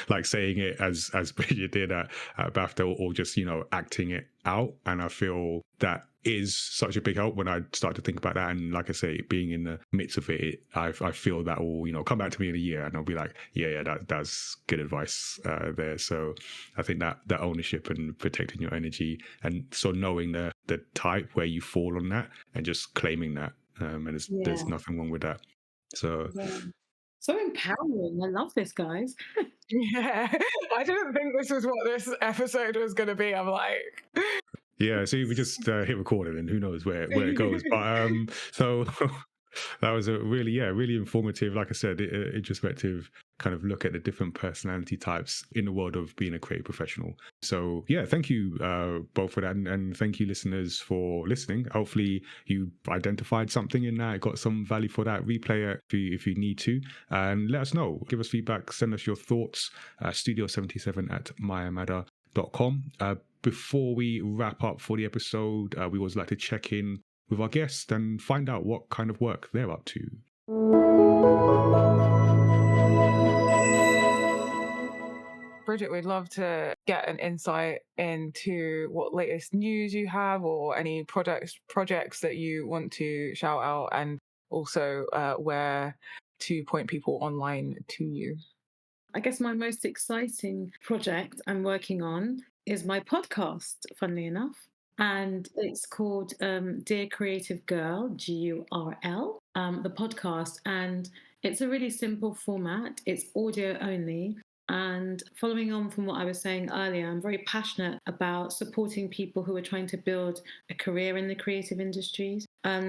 like saying it as Bridget did at BAFTA, or just acting it out. And I feel that is such a big help when I start to think about that. And like I say, being in the midst of it, I feel that will come back to me in a year, and I'll be like, yeah, that's good advice there. So I think that ownership and protecting your energy, and so knowing the type where you fall on that, and just claiming that, and there's Yeah. nothing wrong with that. So Yeah. So empowering. I love this, guys. Yeah, I didn't think this was what this episode was going to be. I'm like, yeah, see, we just hit record, and who knows where it goes. But so that was a really, really informative, like I said, introspective kind of look at the different personality types in the world of being a creative professional. So yeah, thank you both for that, and thank you listeners for listening. Hopefully you identified something in that, got some value for that. Replay it if you need to, and let us know. Give us feedback, send us your thoughts. studio77@mayamada.com. Before we wrap up for the episode, we always like to check in with our guests and find out what kind of work they're up to. Bridget, we'd love to get an insight into what latest news you have, or any projects that you want to shout out, and also where to point people online to you. I guess my most exciting project I'm working on is my podcast, funnily enough. And it's called Dear Creative Girl, GURL, the podcast. And it's a really simple format, it's audio only. And following on from what I was saying earlier, I'm very passionate about supporting people who are trying to build a career in the creative industries.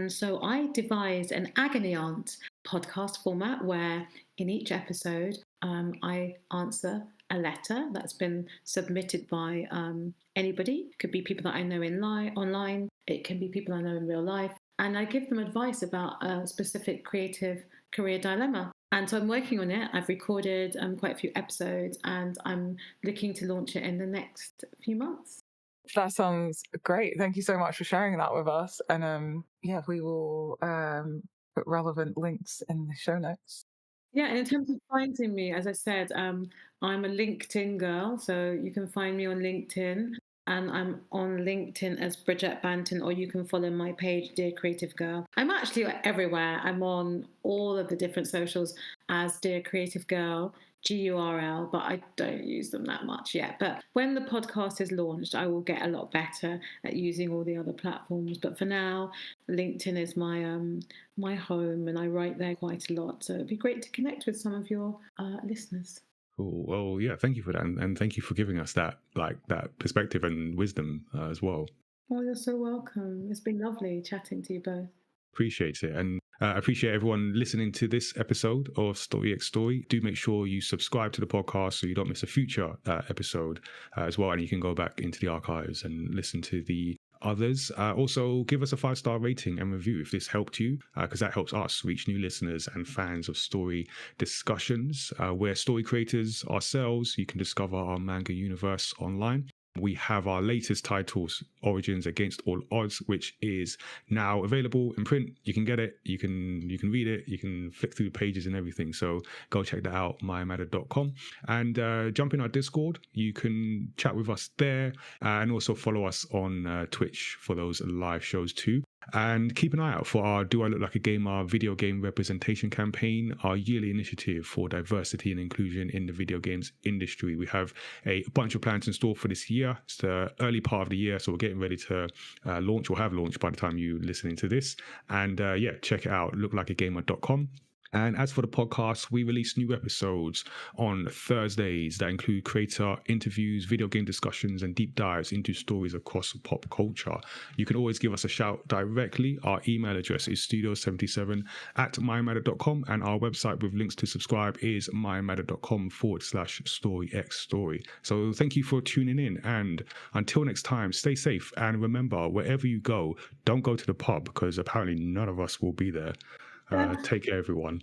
So I devised an agony aunt podcast format where in each episode I answer a letter that's been submitted by anybody. It could be people that I know online, it can be people I know in real life, and I give them advice about a specific creative career dilemma. And so I'm working on it. I've recorded quite a few episodes, and I'm looking to launch it in the next few months. That sounds great. Thank you so much for sharing that with us. And yeah, we will put relevant links in the show notes. Yeah, and in terms of finding me, as I said, I'm a LinkedIn girl, so you can find me on LinkedIn. And I'm on LinkedIn as Bridget Banton, or you can follow my page, Dear Creative Girl. I'm actually everywhere. I'm on all of the different socials as Dear Creative Girl, GURL, but I don't use them that much yet. But when the podcast is launched, I will get a lot better at using all the other platforms. But for now, LinkedIn is my home, and I write there quite a lot. So it'd be great to connect with some of your listeners. Cool. Well, yeah, thank you for that. And thank you for giving us that perspective and wisdom as well. Oh, you're so welcome. It's been lovely chatting to you both. Appreciate it. And I appreciate everyone listening to this episode of Story X Story. Do make sure you subscribe to the podcast so you don't miss a future episode as well. And you can go back into the archives and listen to the others. Also, give us a 5-star rating and review if this helped you, because that helps us reach new listeners and fans of story discussions. We're story creators ourselves. You can discover our manga universe online. We have our latest titles, Origins Against All Odds, which is now available in print. You can get it, you can read it, you can flick through the pages and everything. So go check that out, mymatter.com. And jump in our Discord. You can chat with us there, and also follow us on Twitch for those live shows too. And keep an eye out for our Do I Look Like a Gamer video game representation campaign, our yearly initiative for diversity and inclusion in the video games industry. We have a bunch of plans in store for this year. It's the early part of the year, so we're getting ready to launch, or have launched by the time you're listening to this. And yeah, check it out, looklikeagamer.com. And as for the podcast, we release new episodes on Thursdays that include creator interviews, video game discussions, and deep dives into stories across pop culture. You can always give us a shout directly. Our email address is studio77@mymatter.com, and our website with links to subscribe is mymatter.com/storyxstory. So thank you for tuning in, and until next time, stay safe, and remember, wherever you go, don't go to the pub, because apparently none of us will be there. Take care, everyone.